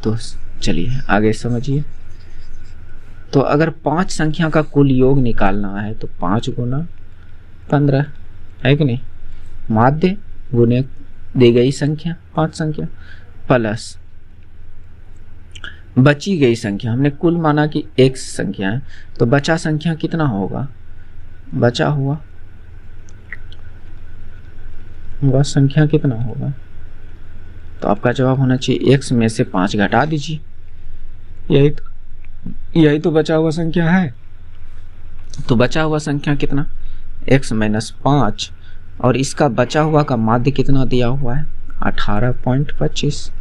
तो चलिए आगे समझिए। तो अगर 5 संख्या का कुल योग निकालना है तो 5 गुना 15, है कि नहीं, माध्य गुने दी गई संख्या 5 संख्या प्लस बची गई संख्या, हमने कुल माना कि x संख्या है, तो बचा संख्या कितना होगा, बचा हुआ वह संख्या कितना होगा। तो आपका जवाब होना चाहिए x में से 5 घटा दीजिए, यही तो बचा हुआ संख्या है। तो बचा हुआ संख्या कितना, x माइनस 5, और इसका बचा हुआ का माध्य कितना दिया हुआ है 18.25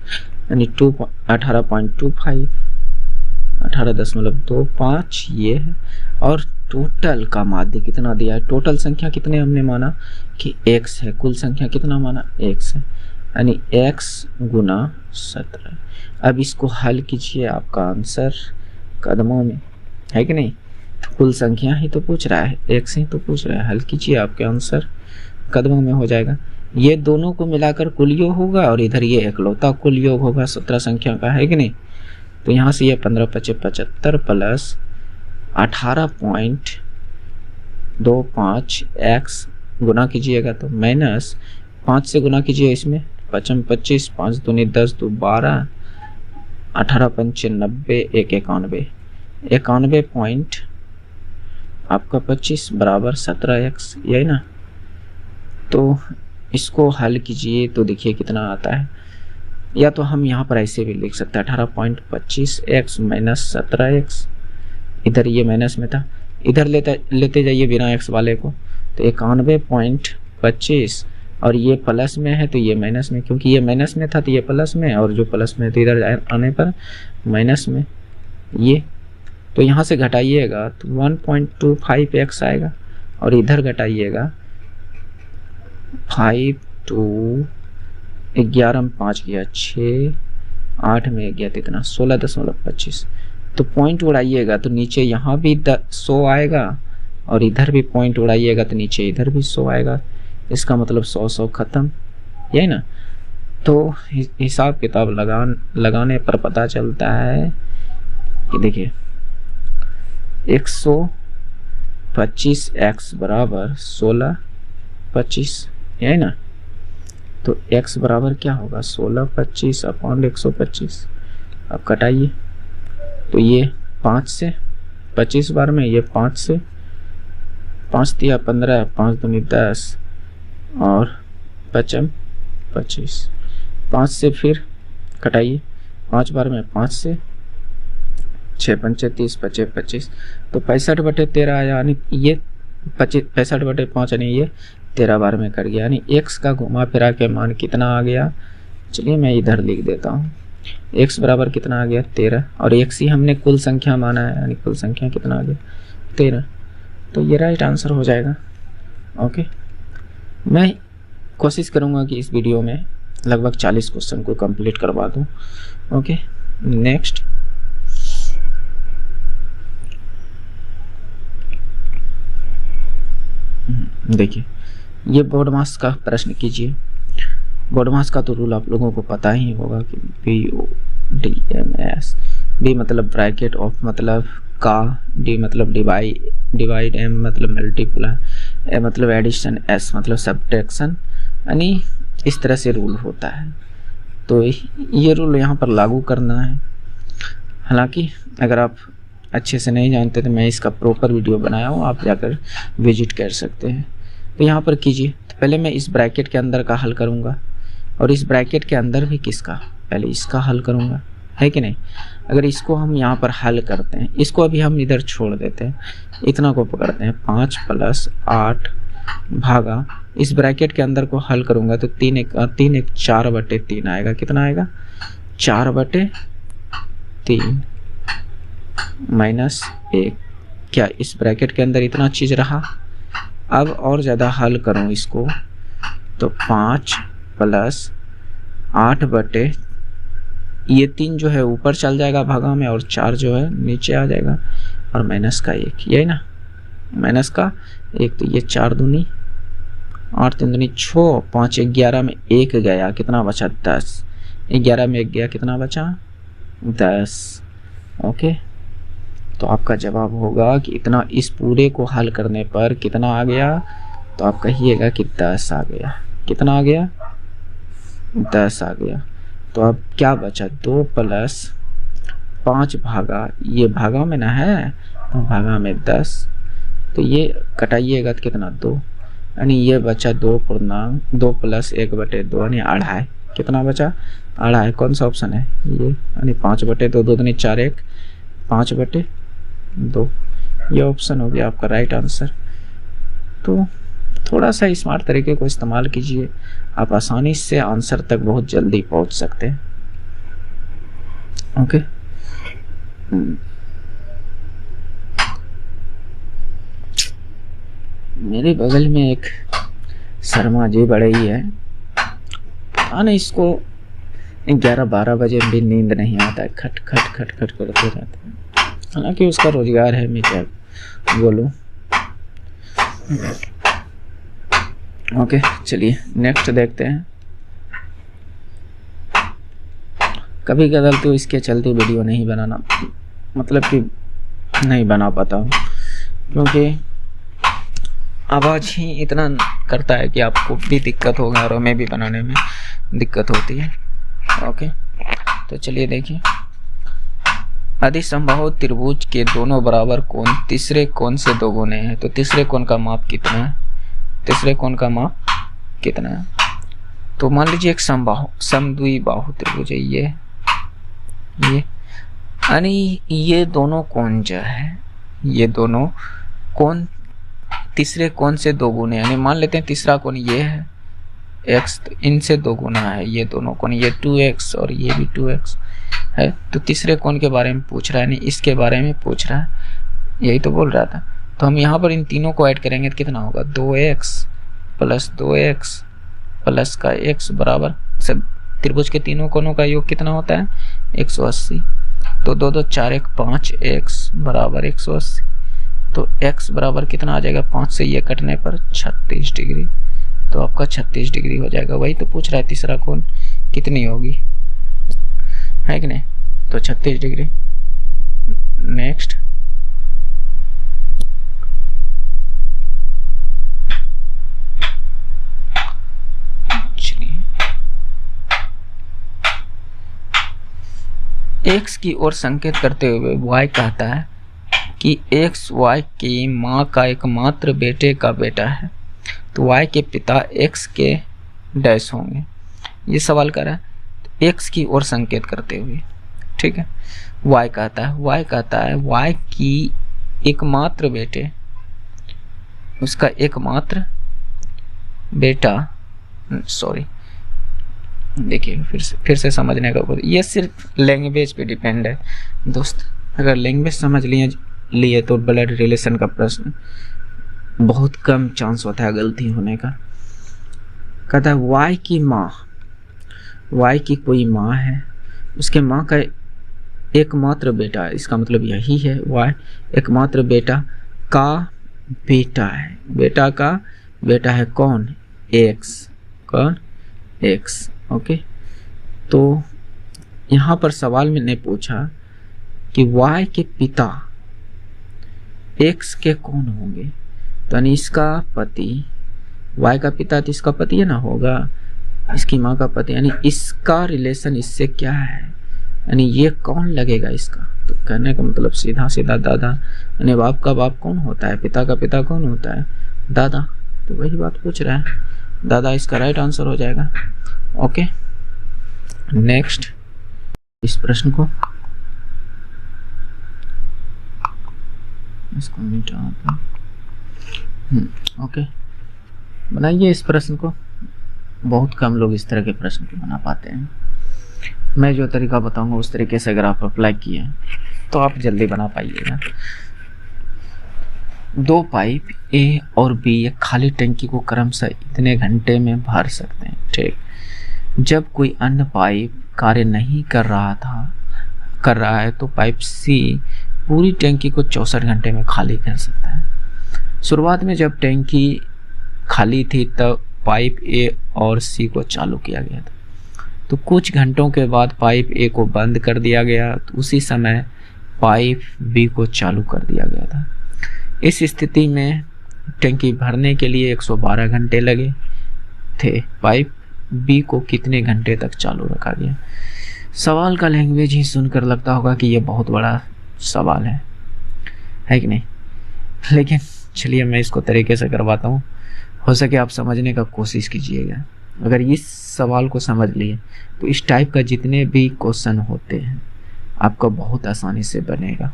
यानी 18.25 18.25 ये है, और टोटल का माध्य कितना दिया है, टोटल संख्या कितने हमने माना कि x है, कुल संख्या कितना माना x है, यानी x गुना 17। अब इसको हल कीजिए, आपका आंसर कदमों में है कि नहीं, तो कुल संख्या ही तो पूछ रहा है, x ही तो पूछ रहा है, हल कीजिए आपके आंसर कदमों में हो जाएगा। ये दोनों को मिलाकर कुल योग होगा और इधर ये एकलौता कुल योग होगा 17 संख्या का, है कि नहीं। तो यहाँ से ये 15 × 5 = 75 प्लस 18.25 x गुना कीजिएगा तो माइनस 5 से गुना कीजिए इसमें 5 × 25 5 दूनी 10 2 12 18 × 5 90 1 91 91 पॉइंट आपका 25 बराबर 17x, यही ना। तो इसको हल कीजिए तो देखिए कितना आता है, या तो हम यहाँ पर ऐसे भी लिख सकते हैं 18.25x माइनस 17x, इधर ये माइनस में था, इधर लेते जाइए बिना x वाले को, तो 91.25 और ये प्लस में है तो ये माइनस में, क्योंकि ये माइनस में था तो ये प्लस में, और जो प्लस में है तो इधर आने पर माइनस में ये, तो यहाँ से घटाइएगा तो 1.25x आएगा, और इधर घटाइएगा 5 2 11 में 5 गया 6 8 में गया कितना 16.25, तो पॉइंट उड़ाइएगा तो नीचे यहाँ भी 100 आएगा, और इधर भी पॉइंट उड़ाइएगा तो नीचे इधर भी 100 आएगा, इसका मतलब 100 खत्म, यही ना। तो हिसाब किताब लगाने पर पता चलता है कि देखिए 125x बराबर 1625, यही ना। तो x बराबर क्या होगा 1625 अपॉन 125, अब कटाइए तो ये 5 से 25 बार में, ये 5 से 5 दिया 15 5 दूनी 10 और 5 25, 5 से फिर कटाइए 5 बार में, 5 से 6 पंचे 30 25 25, तो 65/13 आया, यानी ये 65/5 यानी ये 13 बार में कर गया, यानी x का घुमा फिरा के मान कितना आ गया। चलिए मैं इधर लिख देता हूँ, x बराबर कितना आ गया 13, और x ही हमने कुल संख्या माना है, यानी कुल संख्या कितना आ गया 13, तो ये राइट आंसर हो जाएगा। ओके, मैं कोशिश करूँगा कि इस वीडियो में लगभग 40 क्वेश्चन को कंप्लीट करवा दूँ। ओके, नेक्स्ट देखिए, ये बोर्ड मास का प्रश्न कीजिए। बोर्ड मास का तो रूल आप लोगों को पता ही होगा कि BODMS, B मतलब ब्रैकेट, ऑफ मतलब का, D मतलब डिवाइड, M मतलब मल्टीप्लाई, A मतलब एडिशन, S मतलब सब्ट्रैक्शन, यानी इस तरह से रूल होता है। तो ये रूल यहाँ पर लागू करना है। हालांकि अगर आप अच्छे से नहीं जानते तो मैं इसका प्रॉपर वीडियो बनाया हूँ, आप जाकर विजिट कर सकते हैं। तो यहाँ पर कीजिए, तो पहले मैं इस ब्रैकेट के अंदर का हल करूँगा, और इस ब्रैकेट के अंदर भी किसका, पहले इसका हल करूँगा, है कि नहीं। अगर इसको हम यहाँ पर हल करते हैं, इसको अभी हम इधर छोड़ देते हैं, इतना को पकड़ते हैं 5 + 8 भागा, इस ब्रैकेट के अंदर को हल करूँगा तो 3 1 4/3 आएगा, कितना आएगा 4/3 माइनस 1, क्या इस ब्रैकेट के अंदर इतना चीज़ रहा। अब और ज़्यादा हल करूँ इसको तो 5 + 8/, ये 3 जो है ऊपर चल जाएगा भागा में, और 4 जो है नीचे आ जाएगा, और माइनस का 1, यही ना, माइनस का 1, तो ये 4 दूनी 8 3 दूनी 6, 5 11 में 1 गया, कितना बचा 10, 11 में 1 गया, कितना बचा 10। ओके, तो आपका जवाब होगा कि इतना, इस पूरे को हल करने पर कितना आ गया, तो आप कहिएगा कि 10 आ गया, कितना आ गया 10 आ गया। तो अब क्या बचा, 2 + 5 भागा, ये भागा में ना है तो भागा में 10, तो ये कटाइएगा तो कितना 2, यानी ये बचा 2 + 1/2 यानी 2.5। कितना बचा 2.5। कौन सा ऑप्शन है ये, यानी 5/2, 2 दूनी 4, 1 5/2, ये ऑप्शन हो गया आपका राइट आंसर। तो थोड़ा सा स्मार्ट तरीके को इस्तेमाल कीजिए, आप आसानी से आंसर तक बहुत जल्दी पहुंच सकते हैं। ओके, मेरे बगल में एक शर्मा जी बड़े ही है, नहीं इसको 11-12 बजे भी नींद नहीं आता है, खट खट खट खट करते रहते हैं। हालांकि उसका रोजगार है, मैं क्या बोलूं। ओके चलिए नेक्स्ट देखते हैं। कभी कभी तो इसके चलते वीडियो नहीं बनाना, मतलब कि नहीं बना पाता हूँ, क्योंकि आवाज़ ही इतना करता है कि आपको भी दिक्कत होगा और हमें भी बनाने में दिक्कत होती है। ओके तो चलिए देखिए, अधिसंबाहु त्रिभुज के दोनों बराबर कोण तीसरे कोण से 2 गुने हैं। तो तीसरे कोण का माप कितना है, तीसरे कोण का माप कितना है। तो मान लीजिए एक समद्विबाहु त्रिभुज है, ये यानी ये दोनों कोण जो है, ये दोनों कोण तीसरे कोण से 2 गुने, यानी मान लेते हैं तीसरा कोण ये है x, तो इनसे 2 गुना है ये दोनों कोण, ये 2x और ये भी 2x है। तो तीसरे कोण के बारे में पूछ रहा है, यानी इसके बारे में पूछ रहा है, यही तो बोल रहा था। तो हम यहाँ पर इन तीनों को ऐड करेंगे तो कितना होगा, 2x + 2x प्लस का x बराबर, सब त्रिभुज के तीनों कोणों का योग कितना होता है 180। तो 2 2 4 1 5, x बराबर 180। तो x बराबर कितना आ जाएगा, 5 से ये कटने पर 36 डिग्री। तो आपका 36 डिग्री हो जाएगा। वही तो पूछ रहा है तीसरा कोण कितनी होगी, है कि नहीं। तो 36 डिग्री। नेक्स्ट, x की ओर संकेत करते हुए y कहता है कि x y की माँ का एकमात्र बेटे का बेटा है, तो y के पिता x के डैश होंगे। ये सवाल कर रहा है x की ओर संकेत करते हुए, ठीक है। y कहता है y की एकमात्र बेटे, उसका एकमात्र बेटा, सॉरी देखिए फिर से समझने का, ये सिर्फ लैंग्वेज पे डिपेंड है दोस्त। अगर लैंग्वेज समझ लिए तो ब्लड रिलेशन का प्रश्न बहुत कम चांस होता है गलती होने का। कहता है वाई की माँ, वाई की कोई माँ है, उसके माँ का एकमात्र बेटा है, इसका मतलब यही है वाई एकमात्र बेटा का बेटा है। बेटा का बेटा है कौन, एक्स, कौन एक्स। ओके, तो यहाँ पर सवाल मैंने पूछा कि y के पिता x के कौन होंगे, तो यानी इसका पति, y का पिता तो इसका पति है ना होगा, इसकी माँ का पति, यानी इसका रिलेशन इससे क्या है, यानी ये कौन लगेगा इसका। तो कहने का मतलब सीधा सीधा दादा, यानी बाप का बाप कौन होता है, पिता का पिता कौन होता है, दादा। तो वही बात पूछ रहा है, दादा इसका राइट आंसर हो जाएगा। ओके, नेक्स्ट, इस प्रश्न को इसको मिटाते हैं। ओके, बनाइए इस प्रश्न को। बहुत कम लोग इस तरह के प्रश्न को बना पाते हैं। मैं जो तरीका बताऊंगा उस तरीके से अगर आप अप्लाई किए तो आप जल्दी बना पाइएगा। 2 पाइप ए और बी एक खाली टंकी को क्रमशः इतने घंटे में भर सकते हैं, ठीक। जब कोई अन्य पाइप कार्य नहीं कर रहा है तो पाइप सी पूरी टंकी को 64 घंटे में खाली कर सकता है। शुरुआत में जब टंकी खाली थी तब पाइप ए और सी को चालू किया गया था, तो कुछ घंटों के बाद पाइप ए को बंद कर दिया गया, तो उसी समय पाइप बी को चालू कर दिया गया था। इस स्थिति में टंकी भरने के लिए 112 घंटे लगे थे। पाइप बी को कितने घंटे तक चालू रखा गया। सवाल का लैंग्वेज ही सुनकर लगता होगा कि ये बहुत बड़ा सवाल है कि नहीं, लेकिन चलिए मैं इसको तरीके से करवाता हूँ, हो सके आप समझने का कोशिश कीजिएगा। अगर इस सवाल को समझ लिए तो इस टाइप का जितने भी क्वेश्चन होते हैं आपको बहुत आसानी से बनेगा,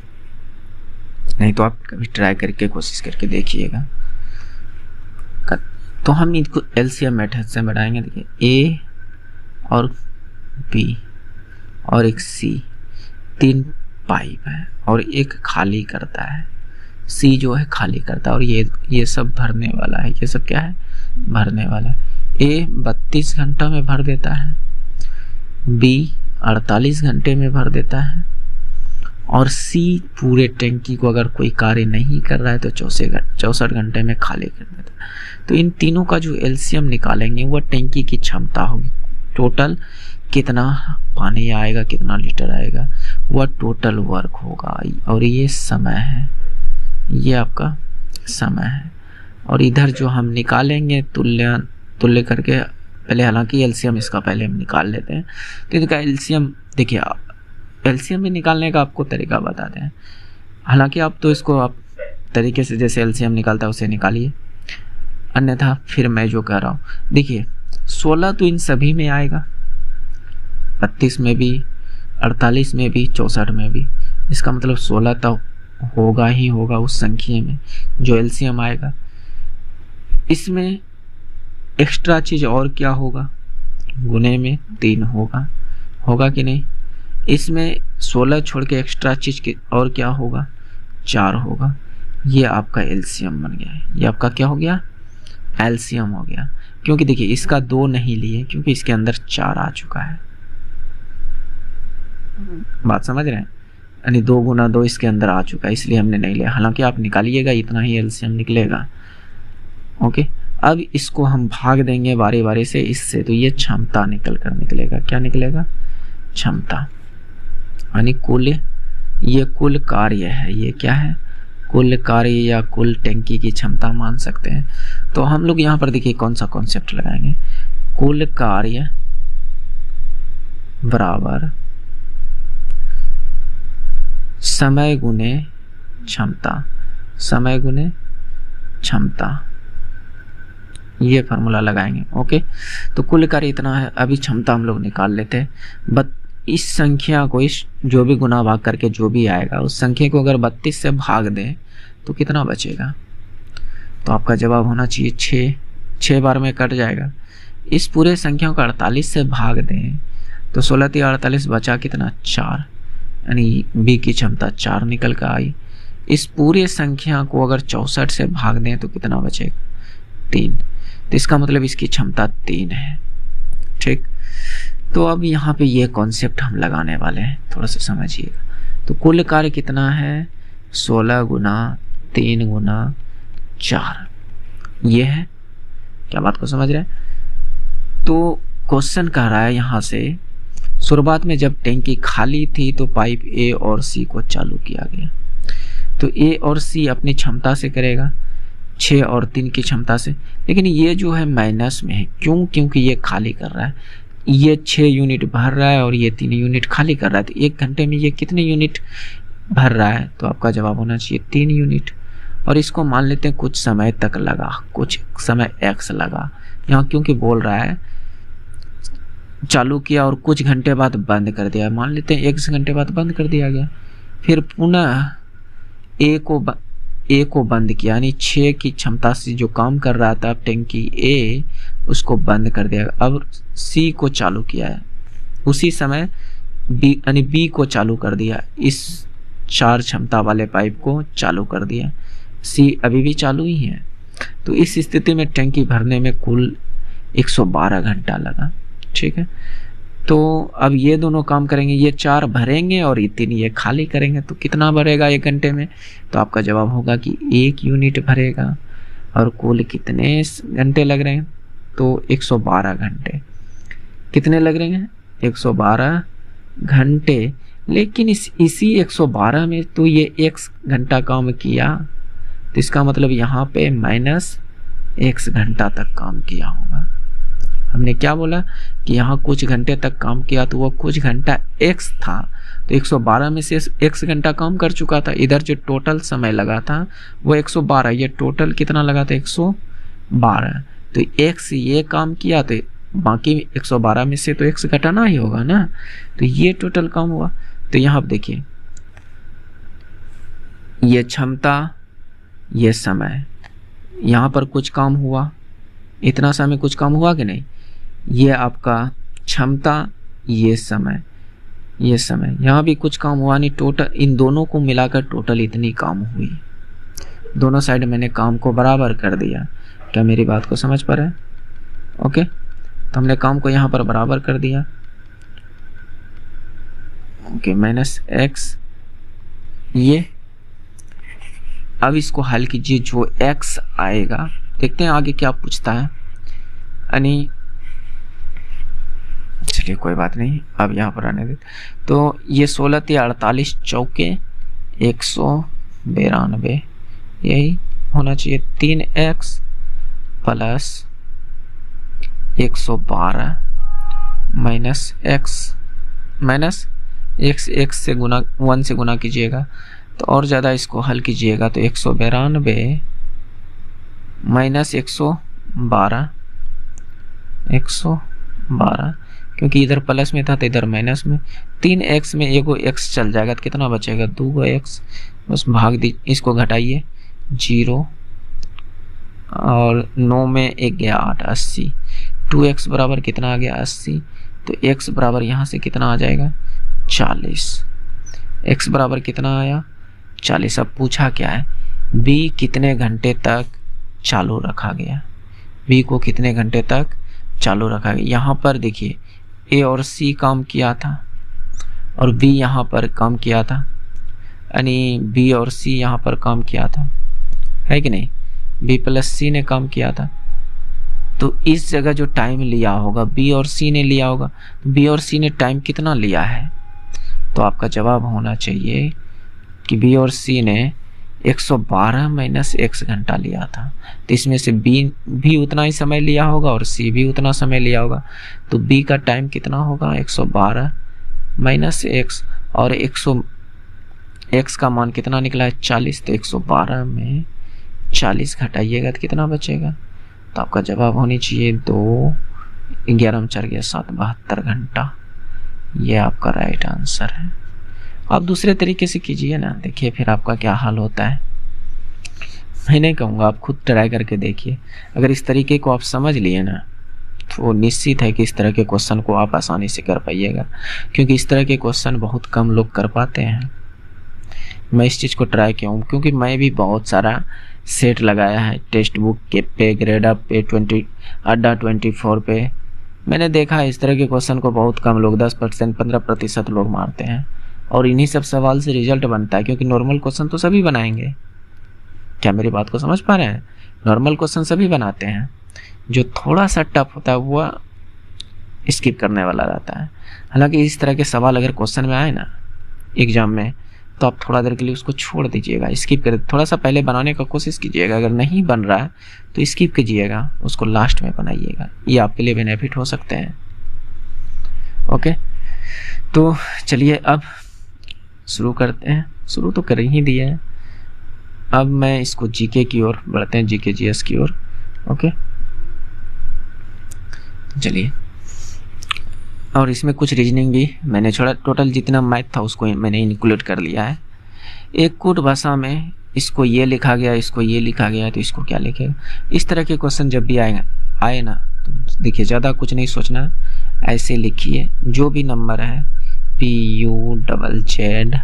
नहीं तो आप कभी ट्राई करके कोशिश करके देखिएगा। तो हम इनको एलसीएम मेथड से बढ़ाएंगे। देखिए ए और बी और एक सी, 3 पाइप है और एक खाली करता है, सी जो है खाली करता है और ये सब भरने वाला है। ये सब क्या है? भरने वाला है। ए 32 घंटा में भर देता है, बी 48 घंटे में भर देता है और सी पूरे टैंकी को अगर कोई कार्य नहीं कर रहा है तो 64 घंटे में खाली कर देता है। तो इन तीनों का जो एलसीएम निकालेंगे वह टैंकी की क्षमता होगी, टोटल कितना पानी आएगा, कितना लीटर आएगा, वह टोटल वर्क होगा। और ये समय है, ये आपका समय है। और इधर जो हम निकालेंगे तुल्य करके, पहले हालांकि एलसीएम इसका पहले हम निकाल लेते हैं। तो इसका एलसीएम देखिए, एलसीएम भी निकालने का आपको तरीका बताते हैं। हालांकि आप तो इसको आप तरीके से जैसे एलसीएम निकालता है उसे निकालिए, अन्यथा फिर मैं जो कह रहा हूँ, देखिए 16 तो इन सभी में आएगा, 32 में भी, 48 में भी, 64 में भी। इसका मतलब 16 तो होगा ही होगा उस संख्या में जो एलसीएम आएगा। इसमें एक्स्ट्रा चीज और क्या होगा? गुने में 3 होगा कि नहीं? इसमें 16 छोड़ के एक्स्ट्रा चीज के और क्या होगा? 4 होगा। ये आपका एलसीएम बन गया है। ये आपका क्या हो गया? एलसीएम हो गया। क्योंकि देखिए इसका 2 नहीं लिए क्योंकि इसके अंदर 4 आ चुका है। बात समझ रहे हैं? यानी 2 गुना 2 इसके अंदर आ चुका है, इसलिए हमने नहीं लिया। हालांकि आप निकालिएगा इतना ही एलसीएम निकलेगा। ओके, अब इसको हम भाग देंगे बारी बारी से इससे, तो ये क्षमता निकलेगा। क्या निकलेगा? क्षमता। यानी ये कुल कार्य है। ये क्या है? कुल कार्य या कुल टैंकी की क्षमता मान सकते हैं। तो हम लोग यहाँ पर देखिए कौन सा कॉन्सेप्ट लगाएंगे। कुल कार्य बराबर समय गुने क्षमता, समय गुने क्षमता, ये फार्मूला लगाएंगे। ओके, तो कुल कार्य इतना है। अभी क्षमता हम लोग निकाल लेते हैं। बट इस संख्या को, इस जो भी गुना भाग करके जो भी आएगा उस संख्या को अगर 32 से भाग दें तो कितना बचेगा? तो आपका जवाब होना चाहिए 6 बार में कट जाएगा। इस पूरे संख्या को 48 से भाग दें तो 16 3 48 बचा कितना? 4। यानी बी की क्षमता 4 निकल कर आई। इस पूरे संख्या को अगर 64 से भाग दें तो कितना बचेगा? 3। तो इसका मतलब इसकी क्षमता 3 है। ठीक, तो अब यहाँ पे ये कॉन्सेप्ट हम लगाने वाले हैं, थोड़ा सा समझिएगा। तो कुल कार्य कितना है? 16 गुना 3 गुना 4, ये है। क्या बात को समझ रहे हैं? तो क्वेश्चन कह रहा है यहाँ से, शुरुआत में जब टैंकी खाली थी तो पाइप ए और सी को चालू किया गया। तो ए और सी अपनी क्षमता से करेगा, 6 और 3 की क्षमता से। लेकिन ये जो है माइनस में है। क्यों? क्योंकि ये खाली कर रहा है। ये 6 यूनिट भर रहा है और ये 3 यूनिट खाली कर रहा है। तो 1 घंटे में ये कितने यूनिट भर रहा है? तो आपका जवाब होना चाहिए 3 यूनिट। और इसको मान लेते हैं कुछ समय तक लगा, कुछ समय x लगा। यहाँ क्योंकि बोल रहा है चालू किया और कुछ घंटे बाद बंद कर दिया, मान लेते हैं 1 घंटे बाद बंद कर दिया गया। फिर पुनः ए को बंद किया, यानी 6 की क्षमता से जो काम कर रहा था टैंकी ए, उसको बंद कर दिया। अब सी को चालू किया है, उसी समय बी यानी बी को चालू कर दिया। इस 4 क्षमता वाले पाइप को चालू कर दिया। सी अभी भी चालू ही है। तो इस स्थिति में टैंकी भरने में कुल 112 घंटा लगा। ठीक है, तो अब ये दोनों काम करेंगे, ये 4 भरेंगे और ये 3 ये खाली करेंगे। तो कितना भरेगा 1 घंटे में? तो आपका जवाब होगा कि 1 यूनिट भरेगा। और कुल कितने घंटे लग रहे हैं? तो 112 घंटे। कितने लग रहे हैं? 112 घंटे। लेकिन इसी 112 में तो ये 1 घंटा काम किया, तो इसका मतलब यहाँ पे -x घंटा तक काम किया होगा। हमने क्या बोला कि यहाँ कुछ घंटे तक काम किया तो वो कुछ घंटा x था, तो 112 में से x घंटा काम कर चुका था। इधर जो टोटल समय लगा था वो 112, ये टोटल कितना लगा था 112, तो x ये काम किया तो बाकी 112 में से तो x घटाना ही होगा ना, तो ये टोटल काम हुआ। तो यहाँ पर देखिए ये क्षमता, ये समय, यहाँ पर कुछ काम हुआ, इतना समय कुछ काम हुआ कि नहीं, ये आपका क्षमता, ये समय, ये समय, यहाँ भी कुछ काम हुआ नहीं। टोटल इन दोनों को मिलाकर टोटल इतनी काम हुई। दोनों साइड मैंने काम को बराबर कर दिया। क्या मेरी बात को समझ पा रहे हैं? ओके, तो हमने काम को यहाँ पर बराबर कर दिया। ओके, माइनस एक्स, ये अब इसको हल कीजिए, जो x आएगा देखते हैं आगे क्या पूछता है। यानी चलिए कोई बात नहीं, अब यहाँ पर आने दे। तो ये 16 × 48 चौके 192, यही होना चाहिए। 3x plus 112 minus x, minus x से गुना 1 से गुना कीजिएगा तो और ज़्यादा इसको हल कीजिएगा तो 192 माइनस 112, क्योंकि इधर प्लस में था तो इधर माइनस में। 3x में एगो x चल जाएगा तो कितना बचेगा 2x, बस भाग दी, इसको घटाइए 0 और 9 में 1 गया 8, 80। 2x बराबर कितना आ गया 80, तो x बराबर यहाँ से कितना आ जाएगा 40। x बराबर कितना आया 40। अब पूछा क्या है, b कितने घंटे तक चालू रखा गया, b को कितने घंटे तक चालू रखा गया। यहाँ पर देखिए a और c काम किया था और b यहाँ पर काम किया था, यानी b और c यहाँ पर काम किया था, है कि नहीं, b प्लस c ने काम किया था। तो इस जगह जो टाइम लिया होगा b और c ने लिया होगा, तो b और c ने टाइम कितना लिया है, तो आपका जवाब होना चाहिए कि b और c ने 112 माइनस x घंटा लिया था। तो इसमें से b भी उतना ही समय लिया होगा और c भी उतना समय लिया होगा, तो b का टाइम कितना होगा 112 माइनस x, और 100 x का मान कितना निकला है 40, तो 112 में 40 घटाइएगा तो कितना बचेगा, तो आपका जवाब होनी चाहिए 2, 11 में 4 गया 7, 72 घंटा। ये आपका राइट आंसर है। आप दूसरे तरीके से कीजिए ना, देखिए फिर आपका क्या हाल होता है। मैं नहीं कहूँगा, आप खुद ट्राई करके देखिए। अगर इस तरीके को आप समझ लिए ना तो निश्चित है कि इस तरह के क्वेश्चन को आप आसानी से कर पाइएगा, क्योंकि इस तरह के क्वेश्चन बहुत कम लोग कर पाते हैं। मैं इस चीज़ को ट्राई किया हूँ क्योंकि मैं भी बहुत सारा सेट लगाया है टेक्स्ट बुक के पे, ग्रेड अप पे, अड्डा 24 पे। मैंने देखा है इस तरह के क्वेश्चन को बहुत कम लोग 10%, 15% लोग मारते हैं, और इन्हीं सब सवाल से रिजल्ट बनता है, क्योंकि नॉर्मल क्वेश्चन तो सभी बनाएंगे। क्या मेरी बात को समझ पा रहे हैं? नॉर्मल क्वेश्चन सभी बनाते हैं, जो थोड़ा सा टफ होता है वो स्किप करने वाला रहता है। हालांकि इस तरह के सवाल अगर क्वेश्चन में आए ना एग्जाम में, तो आप थोड़ा देर के लिए उसको छोड़ दीजिएगा, स्किप कर, थोड़ा सा पहले बनाने का कोशिश कीजिएगा। अगर नहीं बन रहा है तो स्किप कीजिएगा, उसको लास्ट में बनाइएगा, ये आपके लिए बेनिफिट हो सकते हैं। ओके, तो चलिए अब शुरू करते हैं। शुरू तो कर ही दिया है, अब मैं इसको जीके की ओर बढ़ते हैं, जीके जीएस की ओर। ओके, चलिए, और इसमें कुछ रीजनिंग भी मैंने छोड़ा, टोटल जितना मैथ था उसको मैंने इंक्लूड कर लिया है। एक कूट भाषा में इसको ये लिखा गया, इसको ये लिखा गया, तो इसको क्या लिखेगा। इस तरह के क्वेश्चन जब भी आए ना तो देखिए ज़्यादा कुछ नहीं सोचना, ऐसे लिखिए जो भी नंबर है PUZZLING।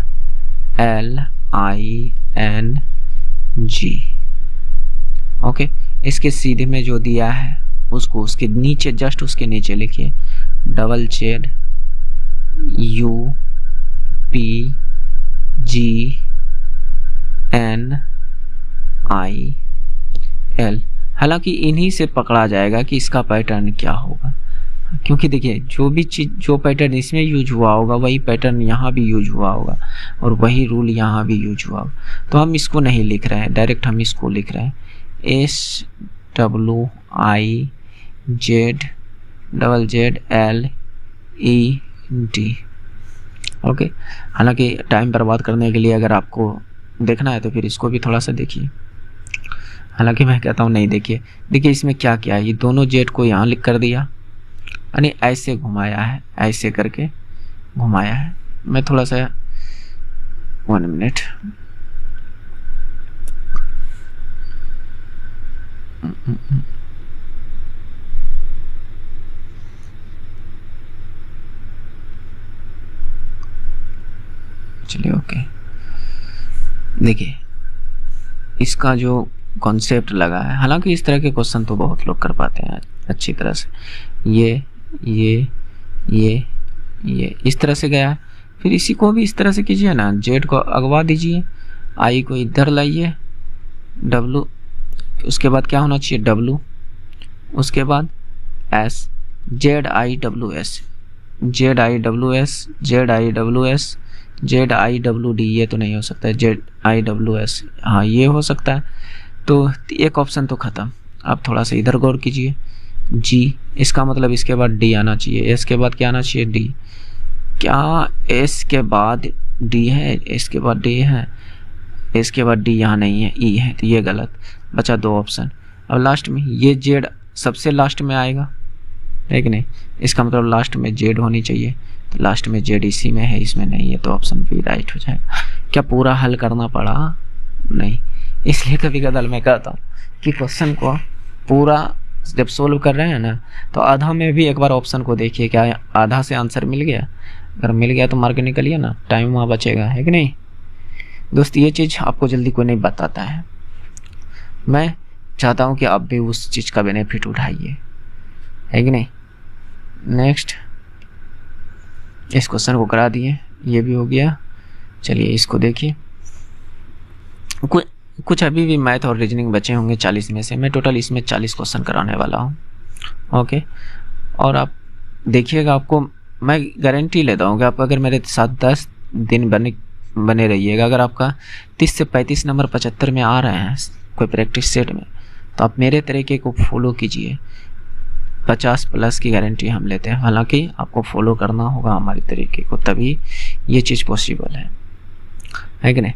ओके, इसके सीधे में जो दिया है उसको उसके नीचे, जस्ट उसके नीचे लिखिए ZZUPGNIL। हालांकि इन्हीं से पकड़ा जाएगा कि इसका पैटर्न क्या होगा, क्योंकि देखिए जो भी चीज़, जो पैटर्न इसमें यूज हुआ होगा वही पैटर्न यहाँ भी यूज हुआ होगा और वही रूल यहाँ भी यूज हुआ होगा। तो हम इसको नहीं लिख रहे हैं, डायरेक्ट हम इसको लिख रहे हैं SWIZZL। ZZLED। ओके, हालांकि टाइम बर्बाद करने के लिए अगर आपको देखना है तो फिर इसको भी थोड़ा सा देखिए, हालांकि मैं कहता हूँ नहीं देखिए। देखिए इसमें क्या किया है, ये दोनों जेड को यहाँ लिख कर दिया, यानी ऐसे घुमाया है, ऐसे करके घुमाया है। मैं थोड़ा सा 1 मिनट, चलिए ओके। देखिए इसका जो कॉन्सेप्ट लगा है, हालांकि इस तरह के क्वेश्चन तो बहुत लोग कर पाते हैं अच्छी तरह से। ये इस तरह से गया, फिर इसी को भी इस तरह से कीजिए ना, जेड को अगवा दीजिए, आई को इधर लाइए, डब्लू, उसके बाद क्या होना चाहिए डब्लू, उसके बाद S, ZIWS, ZIWS, ZIWS, ZIWD, ये तो नहीं हो सकता है, ZIWS, हाँ ये हो सकता है। तो एक ऑप्शन तो ख़त्म। अब थोड़ा सा इधर गौर कीजिए, जी, इसका मतलब इसके बाद डी आना चाहिए, एस के बाद क्या आना चाहिए डी। क्या एस के बाद डी है, एस के बाद डी है, एस के बाद डी यहाँ नहीं है, ई है, तो ये गलत, बचा 2 ऑप्शन। अब लास्ट में ये जेड सबसे लास्ट में आएगा, है कि नहीं, इसका मतलब लास्ट में जेड होनी चाहिए, तो लास्ट में जेड इसी में है, इसमें नहीं है, तो ऑप्शन बी राइट हो जाएगा। क्या पूरा हल करना पड़ा? नहीं। इसलिए कभी कदार मैं कहता हूँ कि क्वेश्चन को पूरा जब सोल्व कर रहे हैं ना, तो आधा में भी एक बार ऑप्शन को देखिए, क्या आधा से आंसर मिल गया, अगर मिल गया तो मार के निकलिए ना, टाइम वहाँ बचेगा, है कि नहीं दोस्त। ये चीज़ आपको जल्दी कोई नहीं बताता है, मैं चाहता हूँ कि आप भी उस चीज़ का बेनिफिट उठाइए, है कि नहीं। नेक्स्ट, इस क्वेश्चन को करा दिए, ये भी हो गया। चलिए इसको देखिए, कुछ अभी भी मैथ और रीजनिंग बचे होंगे 40 में से, मैं टोटल इसमें 40 क्वेश्चन कराने वाला हूँ। ओके, और आप देखिएगा, आपको मैं गारंटी लेता हूँ कि आप अगर मेरे साथ 10 दिन बने रहिएगा, अगर आपका 30 से 35 नंबर 75 में आ रहे हैं कोई प्रैक्टिस सेट में, तो आप मेरे तरीके को फॉलो कीजिए, 50+ की गारंटी हम लेते हैं। हालांकि आपको फॉलो करना होगा हमारे तरीके को, तभी ये चीज़ पॉसिबल है कि नहीं।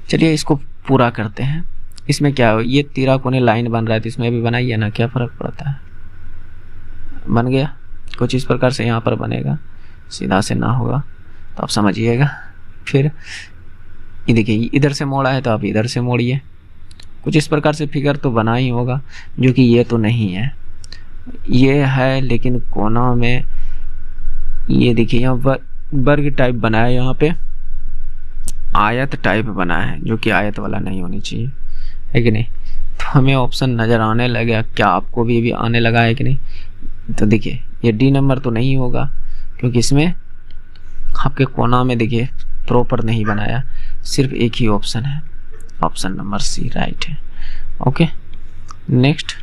चलिए इसको पूरा करते हैं। इसमें क्या हो, ये तिरा कोने लाइन बन रहा है, तो इसमें भी बनाइए ना, क्या फ़र्क पड़ता है, बन गया। कुछ इस प्रकार से यहाँ पर बनेगा, सीधा से ना होगा तो आप समझिएगा। फिर ये देखिए इधर से मोड़ा है तो आप इधर से मोड़िए, कुछ इस प्रकार से फिगर तो बना ही होगा, जो कि ये तो नहीं है, ये है, लेकिन कोना में ये देखिए यहाँ वर्ग टाइप बना है, यहाँ पे आयत टाइप बना है, जो कि आयत वाला नहीं होनी चाहिए, है कि नहीं। तो हमें ऑप्शन नज़र आने लगा, क्या आपको भी आने लगा है कि नहीं। तो देखिए ये डी नंबर तो नहीं होगा, क्योंकि इसमें आपके कोना में देखिए प्रॉपर नहीं बनाया, सिर्फ एक ही ऑप्शन है, ऑप्शन नंबर सी राइट है। ओके, नेक्स्ट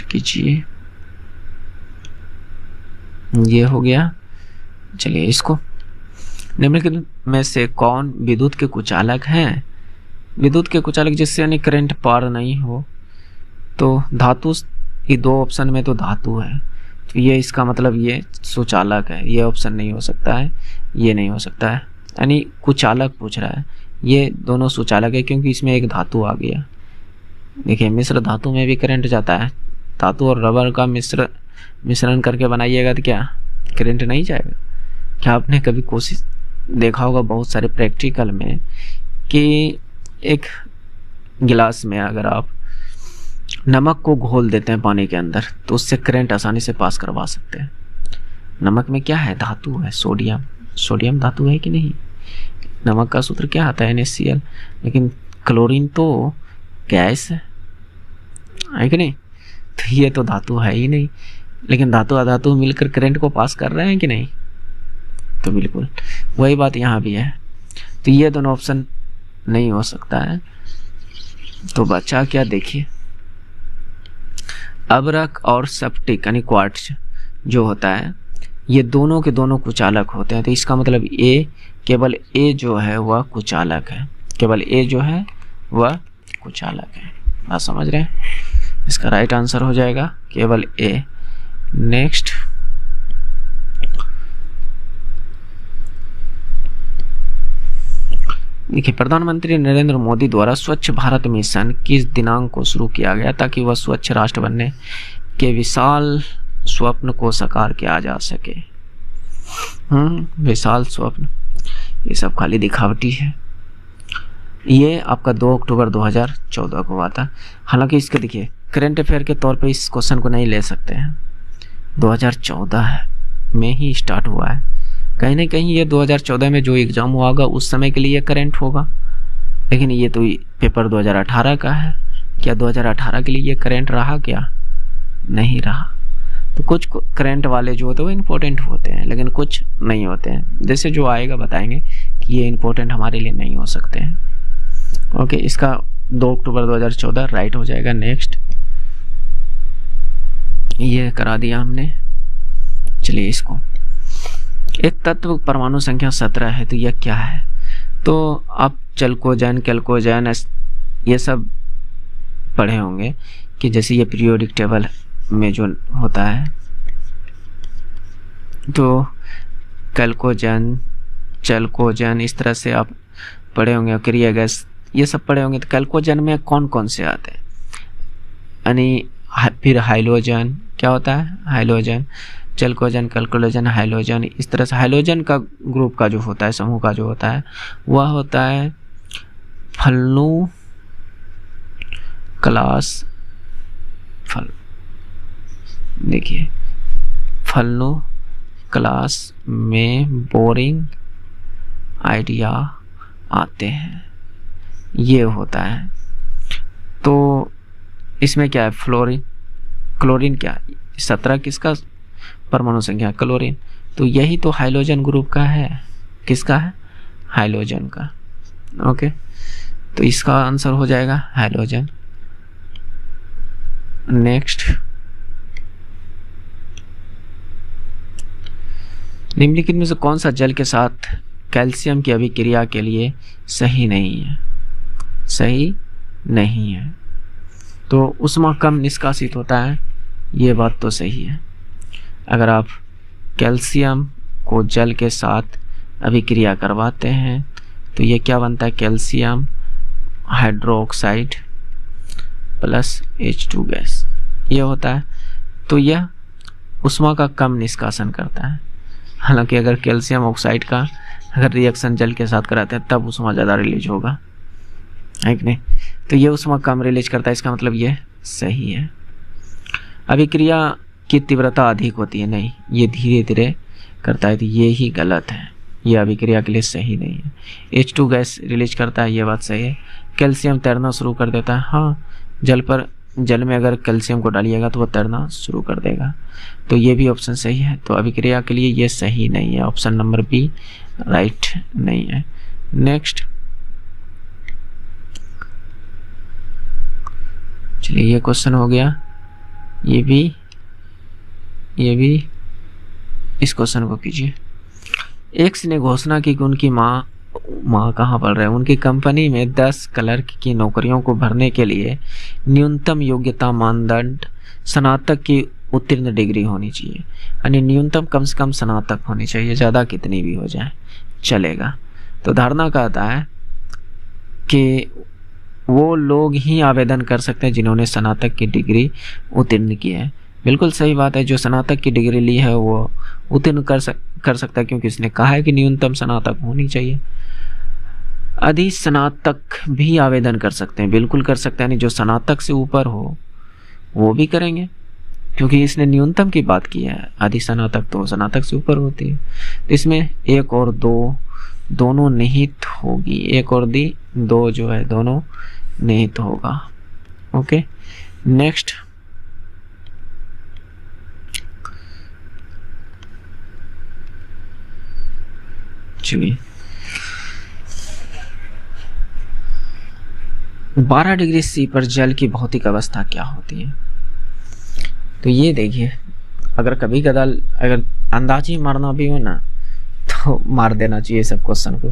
कीजिए, ये हो गया। चलिए इसको, निम्नलिखित में से कौन विद्युत के कुचालक हैं। विद्युत के कुचालक जिससे यानी करंट पार नहीं हो, तो धातु, ये 2 ऑप्शन में तो धातु है, तो ये इसका मतलब ये सुचालक है, ये ऑप्शन नहीं हो सकता है, ये नहीं हो सकता है, यानी कुचालक पूछ रहा है, ये दोनों सुचालक है, क्योंकि इसमें एक धातु आ गया। देखिए मिश्र धातु में भी करंट जाता है, धातु और रबर का मिश्रण करके बनाइएगा तो क्या करंट नहीं जाएगा। क्या आपने कभी कोशिश देखा होगा बहुत सारे प्रैक्टिकल में कि एक गिलास में अगर आप नमक को घोल देते हैं पानी के अंदर, तो उससे करंट आसानी से पास करवा सकते हैं। नमक में क्या है, धातु है, सोडियम, सोडियम धातु है कि नहीं। नमक का सूत्र क्या आता है, NaCl, लेकिन क्लोरीन तो गैस है कि नहीं। तो ये तो धातु है ही नहीं, लेकिन धातु अधातु मिलकर करंट को पास कर रहे हैं कि नहीं। तो बिल्कुल वही बात यहाँ भी है, तो ये दोनों ऑप्शन नहीं हो सकता है। तो बचा क्या, देखिए अबरक और स्फटिक यानी क्वार्ट्ज जो होता है, ये दोनों के दोनों कुचालक होते हैं। तो इसका मतलब केवल ए जो है वह कुचालक है, केवल ए जो है वह कुचालक है। बात समझ रहे हैं? इसका राइट आंसर हो जाएगा केवल ए। नेक्स्ट, देखिए, प्रधानमंत्री नरेंद्र मोदी द्वारा स्वच्छ भारत मिशन किस दिनांक को शुरू किया गया ताकि वह स्वच्छ राष्ट्र बनने के विशाल स्वप्न को साकार किया जा सके? विशाल स्वप्न, ये सब खाली दिखावटी है। ये आपका 2 अक्टूबर 2014 को हुआ था। हालांकि इसके देखिए करंट अफेयर के तौर पे इस क्वेश्चन को नहीं ले सकते हैं, 2014 में ही स्टार्ट हुआ है। कहीं ना कहीं ये 2014 में जो एग्ज़ाम हुआ होगा उस समय के लिए करंट होगा, लेकिन ये तो पेपर 2018 का है। क्या 2018 के लिए ये करंट रहा? क्या नहीं रहा। तो कुछ करंट वाले जो होते हैं वो इम्पोर्टेंट होते हैं, लेकिन कुछ नहीं होते हैं। जैसे जो आएगा बताएंगे कि ये इम्पोर्टेंट हमारे लिए नहीं हो सकते हैं। ओके, इसका 2 अक्टूबर 2014 राइट हो जाएगा। नेक्स्ट, ये करा दिया हमने। चलिए, इसको, एक तत्व परमाणु संख्या 17 है, तो यह क्या है? तो आप चलकोजन, कैल्कोजन, ये सब पढ़े होंगे कि जैसे ये पीरियोडिक टेबल में जो होता है, तो कैल्कोजन, चलकोजन, इस तरह से आप पढ़े होंगे। क्रिया गैस, ये सब पढ़े होंगे। तो कैल्कोजन में कौन कौन से आते हैं? यानी फिर हाइलोजन, क्या होता है? हाइलोजन, चलकोजन, कैल्कोजन, हाइलोजन, इस तरह से हाइलोजन का ग्रुप का जो होता है, समूह का जो होता है, वह होता है फल्नु क्लास। देखिए, फल्नु क्लास में बोरिंग आइडिया आते हैं, ये होता है। तो इसमें क्या है? फ्लोरीन, क्लोरीन, क्या 17 किसका परमाणु संख्या? क्लोरीन। तो यही तो हाइलोजन ग्रुप का है। किसका है? हाइलोजन का। ओके, तो इसका आंसर हो जाएगा हाइलोजन। नेक्स्ट, निम्नलिखित में से कौन सा जल के साथ कैल्शियम की अभिक्रिया के लिए सही नहीं है? सही नहीं है। तो ऊष्मा कम निष्कासित होता है, ये बात तो सही है। अगर आप कैल्शियम को जल के साथ अभिक्रिया करवाते हैं तो ये क्या बनता है? Calcium hydroxide plus H2 gas, ये होता है। तो यह ऊष्मा का कम निष्कासन करता है। हालांकि अगर कैल्शियम ऑक्साइड का अगर रिएक्शन जल के साथ कराते हैं तब ऊष्मा ज़्यादा रिलीज होगा, है कि नहीं? तो ये ऊष्मा कम रिलीज करता है, इसका मतलब ये सही है। अभिक्रिया की तीव्रता अधिक होती है, नहीं, ये धीरे धीरे करता है, तो ये ही गलत है, ये अभिक्रिया के लिए सही नहीं है। H2 गैस रिलीज करता है, ये बात सही है। कैल्शियम तैरना शुरू कर देता है, हाँ, जल में अगर कैल्शियम को डालिएगा तो वो तैरना शुरू कर देगा, तो ये भी ऑप्शन सही है। तो अभिक्रिया के लिए ये सही नहीं है, ऑप्शन नंबर बी राइट नहीं है। नेक्स्ट, चलिए, ये क्वेश्चन हो गया। ये भी इस क्वेश्चन को कीजिए। एक्स ने घोषणा की कि उनकी माँ कहाँ पढ़ रहे हैं, उनकी कंपनी में 10 क्लर्क की नौकरियों को भरने के लिए न्यूनतम योग्यता मानदंड स्नातक की उत्तीर्ण डिग्री होनी चाहिए, यानी न्यूनतम कम से कम स्नातक होनी चाहिए, ज़्यादा कितनी भी हो जाए चलेगा। तो धारणा कहता है कि वो लोग ही आवेदन कर सकते हैं जिन्होंने स्नातक की डिग्री उत्तीर्ण की है। बिल्कुल सही बात है, जो स्नातक की डिग्री ली है वो उत्तीर्ण कर सकता है, क्योंकि इसने कहा है कि न्यूनतम स्नातक होनी चाहिए। अधिस्नातक भी आवेदन कर सकते हैं, बिल्कुल कर सकते हैं, यानी जो स्नातक से ऊपर हो वो भी करेंगे, क्योंकि इसने न्यूनतम की बात की है। अधिस्नातक तो स्नातक से ऊपर होती है। तो इसमें 1 और 2 दोनों निहित होगी, 1 और 2 जो है दोनों निहित होगा। ओके, नेक्स्ट, चलिए, 12 डिग्री सी पर जल की भौतिक अवस्था क्या होती है? तो ये देखिए, अगर कभी कदाल अगर अंदाजी मारना भी हो ना तो मार देना चाहिए सब क्वेश्चन को,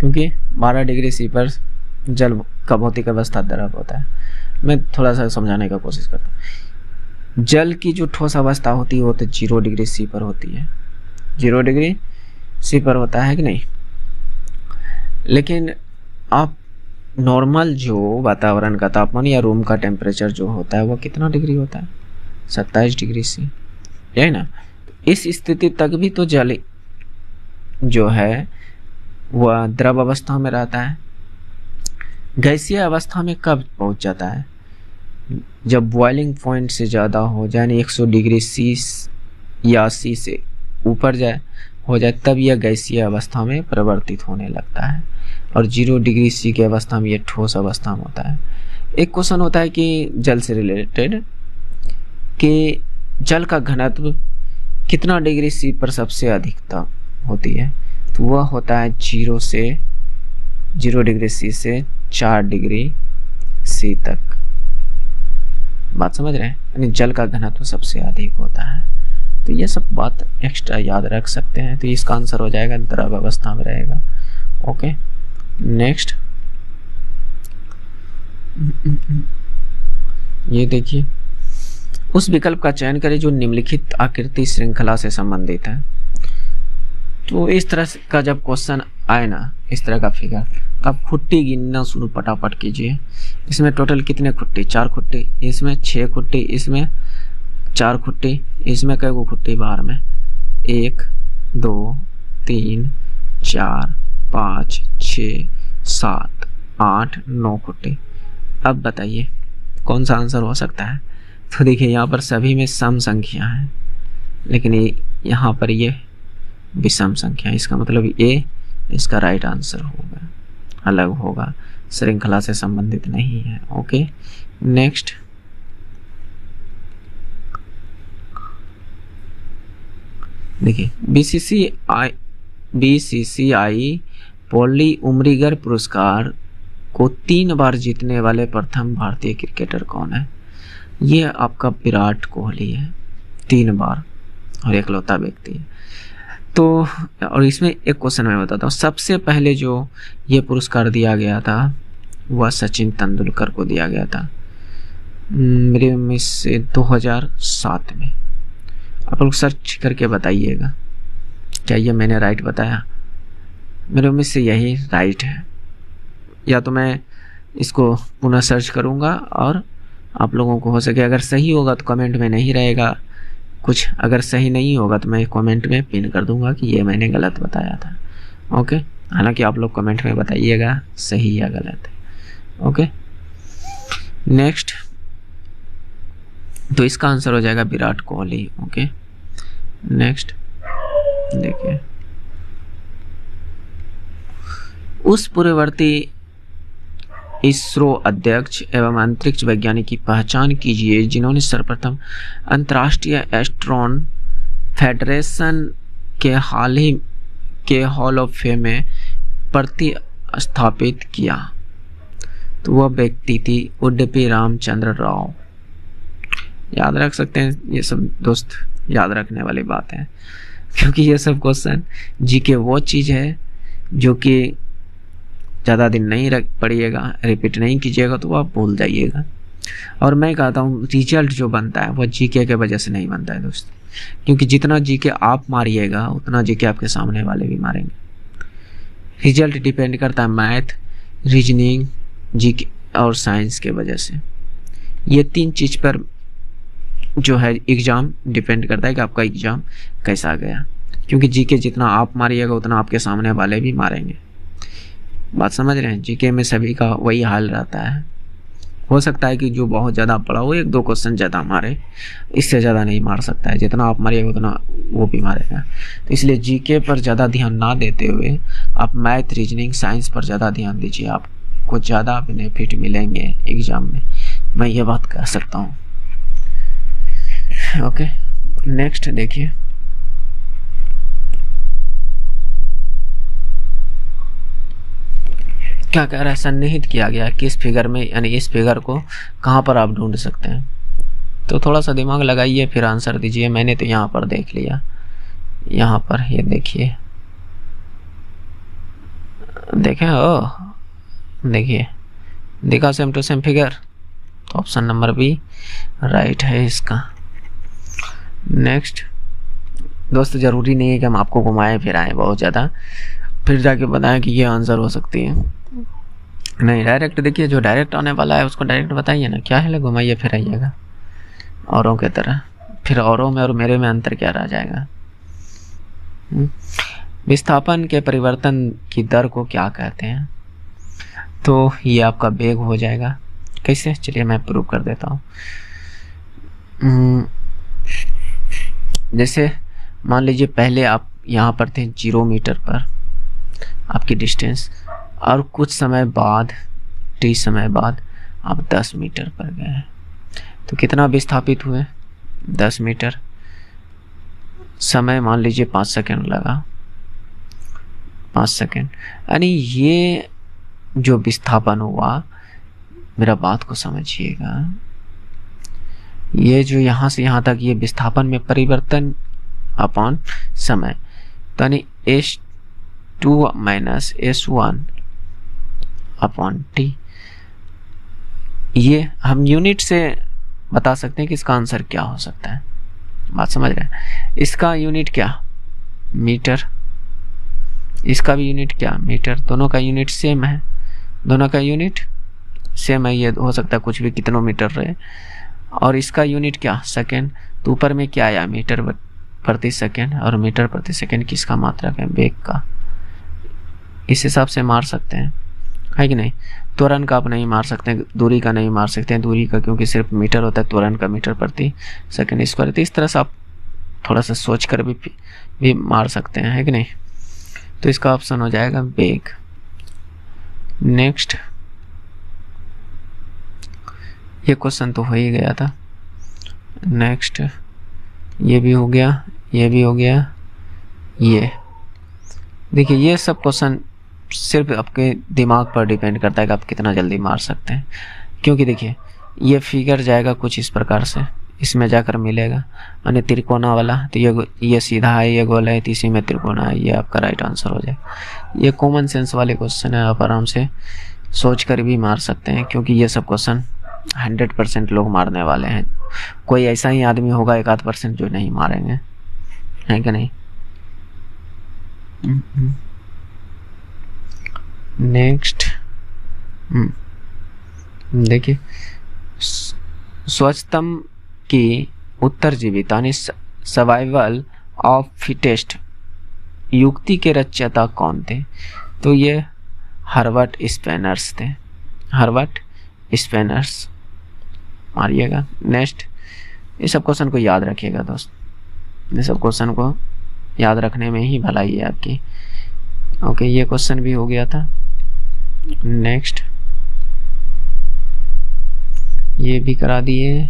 क्योंकि 12 डिग्री सी पर जल का भौतिक अवस्था द्रव होता है। मैं थोड़ा सा समझाने का कोशिश करता हूँ। जल की जो ठोस अवस्था होती है वो तो 0 डिग्री C पर होती है, 0 डिग्री C पर होता है कि नहीं। लेकिन आप नॉर्मल जो वातावरण का तापमान या रूम का टेम्परेचर जो होता है वो कितना डिग्री होता है, 27 डिग्री C, है ना। इस स्थिति तक भी तो जल जो है वह द्रव अवस्था में रहता है। गैसीय अवस्था में कब पहुंच जाता है, जब बॉइलिंग पॉइंट से ज़्यादा हो जाए, यानी 100 डिग्री C या C से ऊपर हो जाए, तब यह गैसीय अवस्था में परिवर्तित होने लगता है। और 0 डिग्री C की अवस्था में यह ठोस अवस्था में होता है। एक क्वेश्चन होता है कि जल से रिलेटेड कि जल का घनत्व कितना डिग्री C पर सबसे अधिकता होती है, तो वह होता है 0 डिग्री C से 4 डिग्री C तक। बात समझ रहे हैं, यानी जल का घनत्व सबसे अधिक होता है। तो ये सब बात एक्स्ट्रा याद रख सकते हैं। तो इसका आंसर हो जाएगा द्रव अवस्था में रहेगा। ओके, नेक्स्ट ये देखिए, उस विकल्प का चयन करें जो निम्नलिखित आकृति श्रृंखला से संबंधित है। तो इस तरह का जब क्वेश्चन आए ना, इस तरह का फिगर, आप खुट्टी गिनना शुरू फटाफट कीजिए। इसमें टोटल कितने खुट्टी, 4 खुट्टी, इसमें 6 खुट्टी, इसमें 4 खुट्टी, इसमें कई गो खुट्टी बाहर में, 1 2 3 4 5 6 7 8 9 खुट्टी। अब बताइए कौन सा आंसर हो सकता है। तो देखिए यहाँ पर सभी में सम संख्या है, लेकिन यहाँ पर ये विषम संख्या, इसका मतलब ये इसका राइट आंसर होगा, अलग होगा, श्रृंखला से संबंधित नहीं है। ओके, नेक्स्ट देखिए, बीसीसीआई पॉली उमरीगर पुरस्कार को 3 बार जीतने वाले प्रथम भारतीय क्रिकेटर कौन है। ये आपका विराट कोहली है, 3 बार और एकलौता व्यक्ति है। तो और इसमें एक क्वेश्चन मैं बताता हूँ, सबसे पहले जो ये पुरस्कार दिया गया था वह सचिन तेंदुलकर को दिया गया था, मेरे में से 2007 में। आप लोग सर्च करके बताइएगा क्या ये मैंने राइट बताया। मेरे में से यही राइट है, या तो मैं इसको पुनः सर्च करूँगा और आप लोगों को हो सके अगर सही होगा तो कमेंट में नहीं रहेगा कुछ, अगर सही नहीं होगा तो मैं कमेंट में पिन कर दूंगा कि ये मैंने गलत बताया था। ओके, हालांकि आप लोग कमेंट में बताइएगा सही या गलत है। ओके, नेक्स्ट, तो इसका आंसर हो जाएगा विराट कोहली। ओके, नेक्स्ट देखिए, उस पूर्ववर्ती इसरो अध्यक्ष एवं अंतरिक्ष वैज्ञानिक की पहचान कीजिए जिन्होंने सर्वप्रथम अंतर्राष्ट्रीय एस्ट्रोन फेडरेशन के हाल ही के हॉल ऑफ फेम में प्रतिस्थापित किया। तो वह व्यक्ति थी उडुपी रामचंद्र राव। याद रख सकते हैं, ये सब दोस्त याद रखने वाली बात है, क्योंकि ये सब क्वेश्चन जीके वो चीज़ है जो कि ज़्यादा दिन नहीं रख पड़िएगा, रिपीट नहीं कीजिएगा तो आप भूल जाइएगा। और मैं कहता हूँ रिजल्ट जो बनता है वो जीके के वजह से नहीं बनता है दोस्त, क्योंकि जितना जीके आप मारिएगा उतना जीके आपके सामने वाले भी मारेंगे। रिजल्ट डिपेंड करता है मैथ, रीजनिंग, जीके और साइंस के वजह से। ये 3 चीज़ पर जो है एग्ज़ाम डिपेंड करता है कि आपका एग्ज़ाम कैसा गया, क्योंकि जीके जितना आप मारिएगा उतना आपके सामने वाले भी मारेंगे। बात समझ रहे हैं, जीके में सभी का वही हाल रहता है। हो सकता है कि जो बहुत ज़्यादा पढ़ा हो 1-2 क्वेश्चन ज़्यादा मारे, इससे ज़्यादा नहीं मार सकता है। जितना आप मारिएगा उतना वो भी मारेगा। तो इसलिए जीके पर ज़्यादा ध्यान ना देते हुए आप मैथ, रीजनिंग, साइंस पर ज़्यादा ध्यान दीजिए, आपको ज़्यादा बेनिफिट मिलेंगे एग्ज़ाम में, मैं ये बात कह सकता हूँ। ओके, नेक्स्ट देखिए, क्या कह रहा है, सन्निहित किया गया किस फिगर में, यानी इस फिगर को कहाँ पर आप ढूंढ सकते हैं। तो थोड़ा सा दिमाग लगाइए फिर आंसर दीजिए। मैंने तो यहाँ पर देख लिया, यहाँ पर ये देखिए, देखें, ओ देखिए देखा सेम टू सेम फिगर, तो ऑप्शन नंबर बी राइट है इसका। नेक्स्ट दोस्त, ज़रूरी नहीं है कि हम आपको घुमाएं फिराएं बहुत ज़्यादा फिर जाके बताएं कि ये आंसर हो सकती है, नहीं डायरेक्ट देखिए, जो डायरेक्ट आने वाला है उसको डायरेक्ट बताइए ना, क्या है घुमाइए फिराइएगा औरों के तरह, फिर औरों में और मेरे में अंतर क्या रह जाएगा। विस्थापन के परिवर्तन की दर को क्या कहते हैं, तो ये आपका वेग हो जाएगा। कैसे, चलिए मैं प्रूव कर देता हूँ। जैसे मान लीजिए पहले आप यहाँ पर थे 0 मीटर पर आपकी डिस्टेंस, और कुछ समय बाद t समय बाद आप 10 मीटर पर गए हैं, तो कितना विस्थापित हुए, 10 मीटर। समय मान लीजिए 5 सेकंड लगा, 5 सेकंड, यानी ये जो विस्थापन हुआ, मेरा बात को समझिएगा, ये जो यहाँ से यहाँ तक ये विस्थापन में परिवर्तन अपॉन समय, तो यानी S2 minus S1 upon t। ये हम यूनिट से बता सकते हैं कि इसका आंसर क्या हो सकता है, बात समझ रहे हैं। इसका यूनिट क्या, मीटर, इसका भी यूनिट क्या, मीटर, दोनों का यूनिट सेम है, दोनों का यूनिट सेम है, ये हो सकता है कुछ भी कितनों मीटर रहे। और इसका यूनिट क्या, सेकेंड, तो ऊपर में क्या आया, मीटर प्रति सेकेंड, और मीटर प्रति सेकेंड किसका मात्रक है, वेग का। इस हिसाब से मार सकते हैं, है कि नहीं। त्वरण का आप नहीं मार सकते, दूरी का नहीं मार सकते हैं, दूरी का क्योंकि सिर्फ मीटर होता है, त्वरण का मीटर प्रति सेकेंड स्क्वायर। तो इस तरह से आप थोड़ा सा सोच कर भी मार सकते हैं, है कि नहीं। तो इसका ऑप्शन हो जाएगा वेग। नेक्स्ट, ये क्वेश्चन तो हो ही गया था। नेक्स्ट, ये भी हो गया, ये भी हो गया। ये देखिए, ये सब क्वेश्चन सिर्फ आपके दिमाग पर डिपेंड करता है कि आप कितना जल्दी मार सकते हैं। क्योंकि देखिए, ये फिगर जाएगा कुछ इस प्रकार से, इसमें जाकर मिलेगा यानी त्रिकोणा वाला, तो ये सीधा है, ये गोल है, तो इसी में त्रिकोणा है, ये आपका राइट आंसर हो जाएगा। ये कॉमन सेंस वाले क्वेश्चन है, आप आराम से सोच कर भी मार सकते हैं, क्योंकि ये सब क्वेश्चन 100% लोग मारने वाले हैं। कोई ऐसा ही आदमी होगा 1-8% जो नहीं मारेंगे, है कि नहीं। नेक्स्ट देखिए, स्वच्छतम की उत्तरजीविता यानी सर्वाइवल ऑफ फिटेस्ट युक्ति के रचयिता कौन थे, तो ये हर्बर्ट स्पेनर्स थे, हर्बर्ट स्पेनर्स, मारिएगा। नेक्स्ट, ये सब क्वेश्चन को याद रखिएगा दोस्त, ये सब क्वेश्चन को याद रखने में ही भलाई है आपकी। ओके, ये क्वेश्चन भी हो गया था। नेक्स्ट, ये भी करा दिए।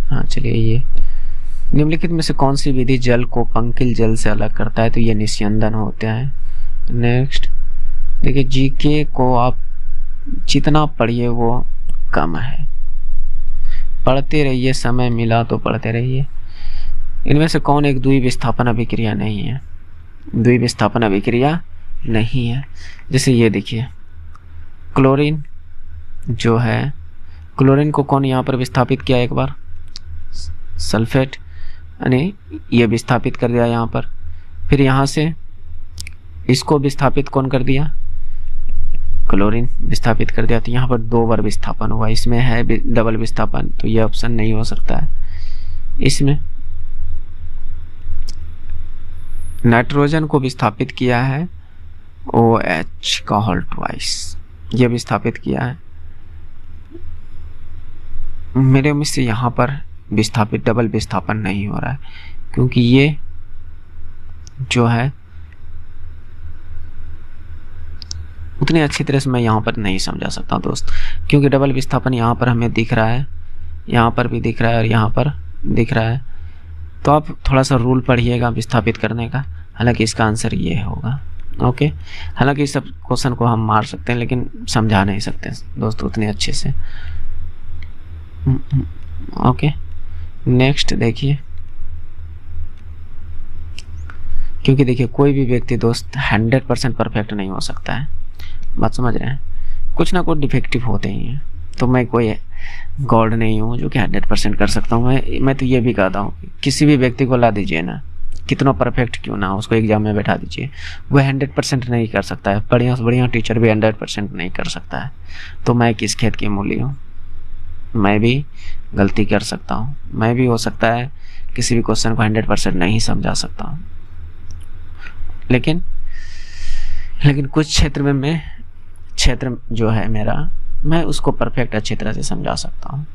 हाँ चलिए, ये निम्नलिखित में से कौन सी विधि जल को पंकिल जल से अलग करता है, तो ये निस्यंदन होता है। नेक्स्ट देखिए, जीके को आप जितना पढ़िए वो कम है, पढ़ते रहिए, समय मिला तो पढ़ते रहिए। इनमें से कौन एक द्विविस्थापन अभिक्रिया नहीं है, द्विविस्थापन अभिक्रिया नहीं है। जैसे ये देखिए, क्लोरीन जो है, क्लोरीन को कौन यहाँ पर विस्थापित किया, एक बार सल्फेट, यानी ये विस्थापित कर दिया यहाँ पर, फिर यहाँ से इसको विस्थापित कौन कर दिया, क्लोरीन विस्थापित कर दिया, तो यहाँ पर 2 बार विस्थापन हुआ, इसमें है डबल विस्थापन, तो ये ऑप्शन नहीं हो सकता है। इसमें नाइट्रोजन को विस्थापित किया है OH का होल ट्वाइस, ये विस्थापित किया है। मेरे में से यहाँ पर विस्थापित डबल विस्थापन नहीं हो रहा है, क्योंकि ये जो है उतनी अच्छी तरह से मैं यहाँ पर नहीं समझा सकता दोस्त, क्योंकि डबल विस्थापन यहाँ पर हमें दिख रहा है, यहाँ पर भी दिख रहा है और यहाँ पर दिख रहा है। तो आप थोड़ा सा रूल पढ़िएगा विस्थापित करने का, हालांकि इसका आंसर ये होगा। ओके, हालांकि इस सब क्वेश्चन को हम मार सकते हैं, लेकिन समझा नहीं सकते दोस्तों उतने अच्छे से। ओके, नेक्स्ट देखिए, क्योंकि देखिए कोई भी व्यक्ति दोस्त 100% परफेक्ट नहीं हो सकता है, बात समझ रहे हैं, कुछ ना कुछ डिफेक्टिव होते ही हैं। तो मैं कोई गॉड नहीं हूँ जो कि 100% कर सकता हूँ। मैं तो ये भी कहता हूँ किसी भी व्यक्ति को ला दीजिए ना, कितना परफेक्ट क्यों ना हो, उसको एग्जाम में बैठा दीजिए, वह 100% नहीं कर सकता है। बढ़िया से बढ़िया टीचर भी 100% नहीं कर सकता है। तो मैं किस खेत की मूली हूँ? मैं भी गलती कर सकता हूँ, मैं भी हो सकता है किसी भी क्वेश्चन को 100% नहीं समझा सकता हूँ, लेकिन कुछ क्षेत्र जो है मेरा, मैं उसको परफेक्ट अच्छी तरह से समझा सकता हूँ।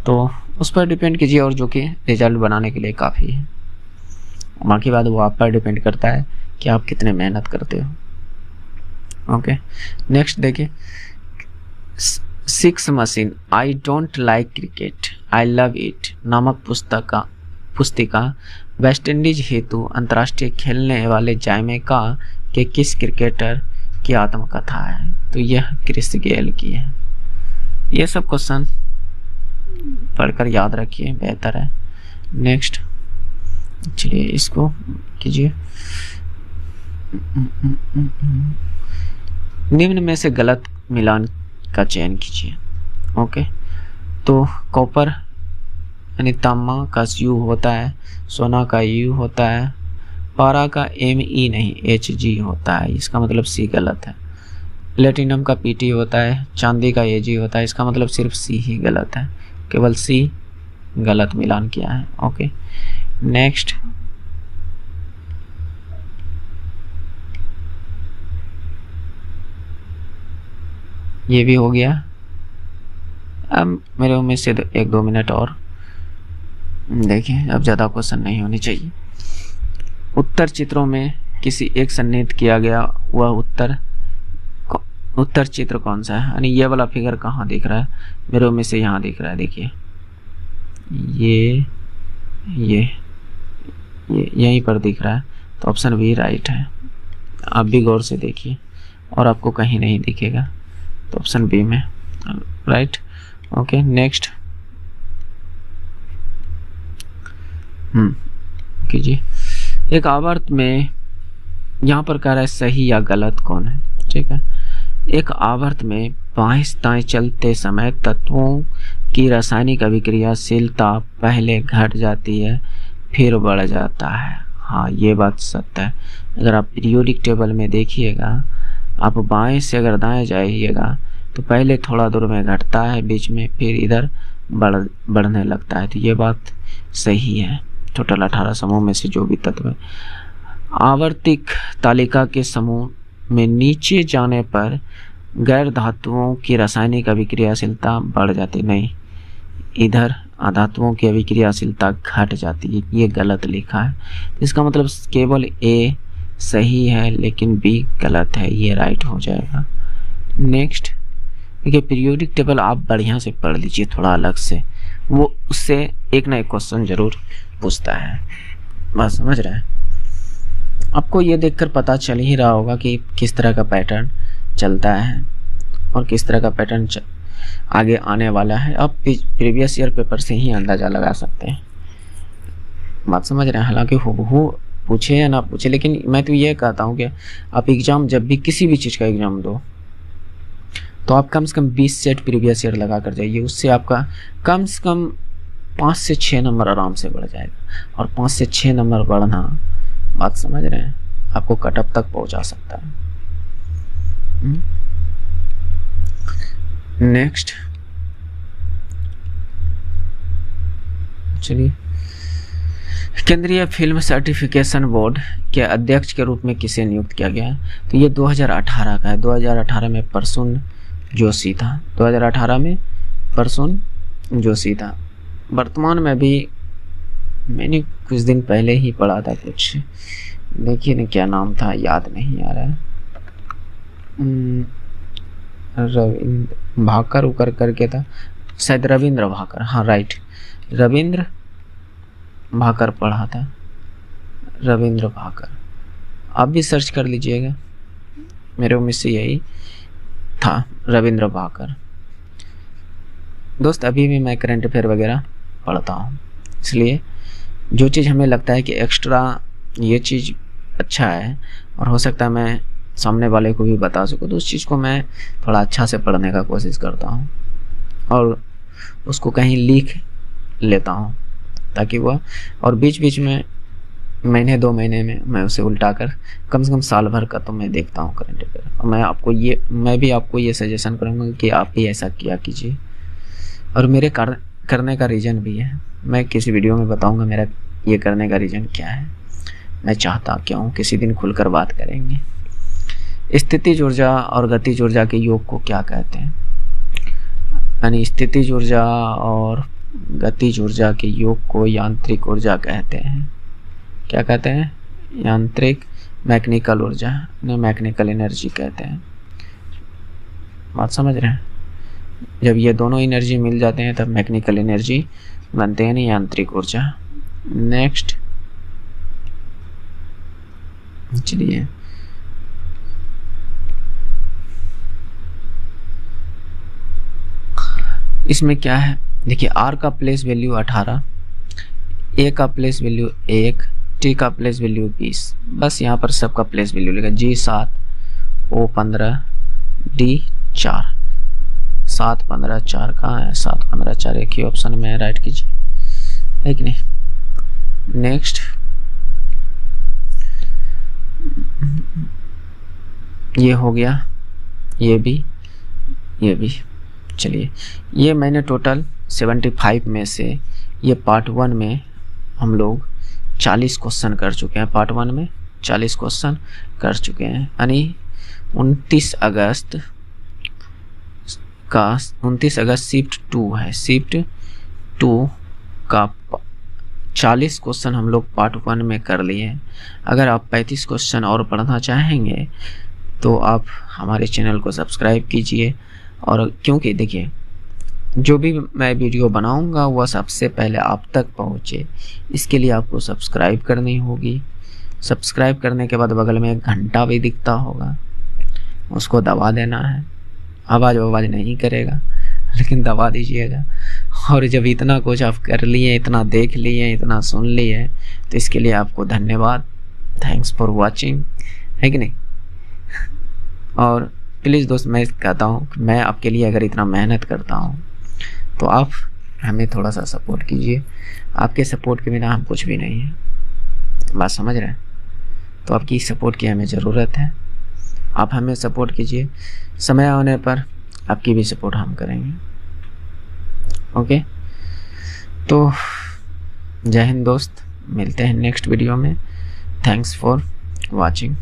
तो उस पर डिपेंड कीजिए, और जो कि रिजल्ट बनाने के लिए काफ़ी है। बाकी बात वो आप पर डिपेंड करता है कि आप कितने मेहनत करते हो। ओके, नेक्स्ट देखिए, 6 machine I don't like cricket I love it नामक पुस्तिका वेस्ट इंडीज हेतु अंतर्राष्ट्रीय खेलने वाले जमैका के किस क्रिकेटर की आत्मकथा है? तो यह क्रिस गेल की है। ये सब क्वेश्चन पढ़कर याद रखिए, बेहतर है। नेक्स्ट, चलिए इसको कीजिए। निम्न में से गलत मिलान का चयन कीजिए। ओके, तो कॉपर यानी तांबा का यू होता है, सोना का यू होता है, पारा का ME नहीं HG होता है, इसका मतलब सी गलत है। प्लेटिनम का PT होता है, चांदी का AG होता है, इसका मतलब सिर्फ सी ही गलत है, केवल सी गलत मिलान किया है। ओके, नेक्स्ट, ये भी हो गया। अब मेरे उम्मीद से 1-2 मिनट और देखिए, अब ज़्यादा क्वेश्चन नहीं होने चाहिए। उत्तर चित्रों में किसी एक सन्निहित किया गया वह उत्तर चित्र कौन सा है? यानी ये वाला फिगर कहाँ दिख रहा है? मेरे उम्मीद से यहाँ दिख रहा है। देखिए, ये यहीं पर दिख रहा है, तो ऑप्शन बी राइट है। आप भी गौर से देखिए, और आपको कहीं नहीं दिखेगा, तो ऑप्शन बी में राइट। ओके, नेक्स्ट कीजिए। एक आवर्त में, यहाँ पर कह रहा है सही या गलत कौन है, ठीक है। एक आवर्त में बाएं दाएं चलते समय तत्वों की रासायनिक अभिक्रियाशीलता पहले घट जाती है फिर बढ़ जाता है। हाँ, ये बात सत्य है। अगर आप पीरियोडिक टेबल में देखिएगा, आप बाएं से अगर दाएं जाइएगा तो पहले थोड़ा दूर में घटता है, बीच में फिर इधर बढ़ने लगता है। तो ये बात सही है। टोटल 18 समूह में से जो भी तत्व आवर्तिक तालिका के समूह में नीचे जाने पर गैर धातुओं की रासायनिक अभिक्रियाशीलता बढ़ जाती, नहीं, इधर अधातुओं की अभिक्रियाशीलता घट जाती है। ये गलत लिखा है, इसका मतलब केवल A सही है लेकिन B गलत है, ये राइट हो जाएगा। नेक्स्ट देखिए, पीरियोडिक टेबल आप बढ़िया से पढ़ लीजिए थोड़ा अलग से, वो उससे एक ना एक क्वेश्चन जरूर पूछता है। बस समझ रहे हैं? आपको ये देखकर पता चल ही रहा होगा कि किस तरह का पैटर्न चलता है और किस तरह का पैटर्न आगे आने वाला है। आप प्रीवियस ईयर पेपर से ही अंदाज़ा लगा सकते हैं। बात समझ रहे हैं? हालांकि हूबहू पूछे या ना पूछे, लेकिन मैं तो ये कहता हूँ कि आप एग्ज़ाम जब भी किसी भी चीज़ का एग्ज़ाम दो तो आप कम से कम 20 सेट प्रीवियस ईयर लगा कर जाइए। उससे आपका कम से कम 5 से 6 नंबर आराम से बढ़ जाएगा, और 5 से 6 नंबर बढ़ना, बात समझ रहे हैं, आपको कटअप तक पहुंचा सकता है। नेक्स्ट, चलिए, केंद्रीय फिल्म सर्टिफिकेशन बोर्ड के अध्यक्ष के रूप में किसे नियुक्त किया गया है? तो ये 2018 का है। 2018 में प्रसून जोशी था। 2018 में प्रसून जोशी था। वर्तमान में भी मैंने कुछ दिन पहले ही पढ़ा था कुछ, देखिए ना क्या नाम था, याद नहीं आ रहा है। रविंद्र भाकर उकर करके था शायद, रविंद्र भाकर, हाँ राइट, रविंद्र भाकर पढ़ा था, रविंद्र भाकर। आप भी सर्च कर लीजिएगा, मेरे उम्मीद से यही था, रविंद्र भाकर। दोस्त, अभी भी मैं करंट अफेयर वगैरह पढ़ता हूँ, इसलिए जो चीज़ हमें लगता है कि एक्स्ट्रा ये चीज़ अच्छा है और हो सकता है मैं सामने वाले को भी बता सकूँ, तो उस चीज़ को मैं थोड़ा अच्छा से पढ़ने का कोशिश करता हूँ। और उसको कहीं लिख लेता हूँ ताकि वह, और बीच बीच में महीने 2 महीने में मैं उसे उल्टा कर कम से कम साल भर का तो मैं देखता हूँ करंट अफेयर। और मैं भी आपको ये सजेशन करूँगा कि आप भी ऐसा किया कीजिए। और मेरे करने का रीज़न भी है, मैं किसी वीडियो में बताऊँगा मेरा ये करने का रीज़न क्या है, मैं चाहता क्या हूँ, किसी दिन खुलकर बात करेंगे। स्थितिज ऊर्जा और गतिज ऊर्जा के योग को क्या कहते हैं, यानी स्थितिज ऊर्जा और गतिज ऊर्जा के योग को यांत्रिक ऊर्जा कहते हैं। क्या कहते हैं? यांत्रिक, मैकेनिकल ऊर्जा, मैकेनिकल एनर्जी कहते हैं। बात समझ रहे हैं? जब ये दोनों एनर्जी मिल जाते हैं तब मैकेनिकल एनर्जी बनते हैं, नहीं यांत्रिक ऊर्जा। नेक्स्ट चलिए, इसमें क्या है देखिए, आर का प्लेस वैल्यू 18, ए का प्लेस वैल्यू 1, टी का प्लेस वैल्यू 20। बस यहाँ पर सबका प्लेस वैल्यू लेगा। जी 7, ओ 15, डी 4। 7 15 4 कहाँ है? 7 15 4 एक ही ऑप्शन में राइट कीजिए, है कि नहीं। नेक्स्ट ये हो गया, ये भी। चलिए, ये मैंने टोटल 75 में से ये पार्ट 1 में हम लोग 40 क्वेश्चन कर चुके हैं। पार्ट 1 में 40 क्वेश्चन कर चुके हैं, यानी 29 अगस्त शिफ्ट 2 है। शिफ्ट 2 का 40 क्वेश्चन हम लोग पार्ट 1 में कर लिए हैं। अगर आप 35 क्वेश्चन और पढ़ना चाहेंगे तो आप हमारे चैनल को सब्सक्राइब कीजिए। और क्योंकि देखिए, जो भी मैं वीडियो बनाऊंगा वह सबसे पहले आप तक पहुंचे, इसके लिए आपको सब्सक्राइब करनी होगी। सब्सक्राइब करने के बाद बगल में एक घंटा भी दिखता होगा, उसको दबा देना है। आवाज़ नहीं करेगा लेकिन दबा दीजिएगा। और जब इतना कुछ आप कर लिए, इतना देख लिए, इतना सुन लिए, तो इसके लिए आपको धन्यवाद। थैंक्स फॉर वॉचिंग, है कि नहीं। और प्लीज़ दोस्त, मैं कहता हूँ कि मैं आपके लिए अगर इतना मेहनत करता हूँ तो आप हमें थोड़ा सा सपोर्ट कीजिए। आपके सपोर्ट के बिना हम कुछ भी नहीं है। बात समझ रहे हैं? तो आपकी सपोर्ट की हमें ज़रूरत है। आप हमें सपोर्ट कीजिए, समय आने पर आपकी भी सपोर्ट हम करेंगे। ओके, तो जय हिंद दोस्त, मिलते हैं नेक्स्ट वीडियो में। Thanks for watching.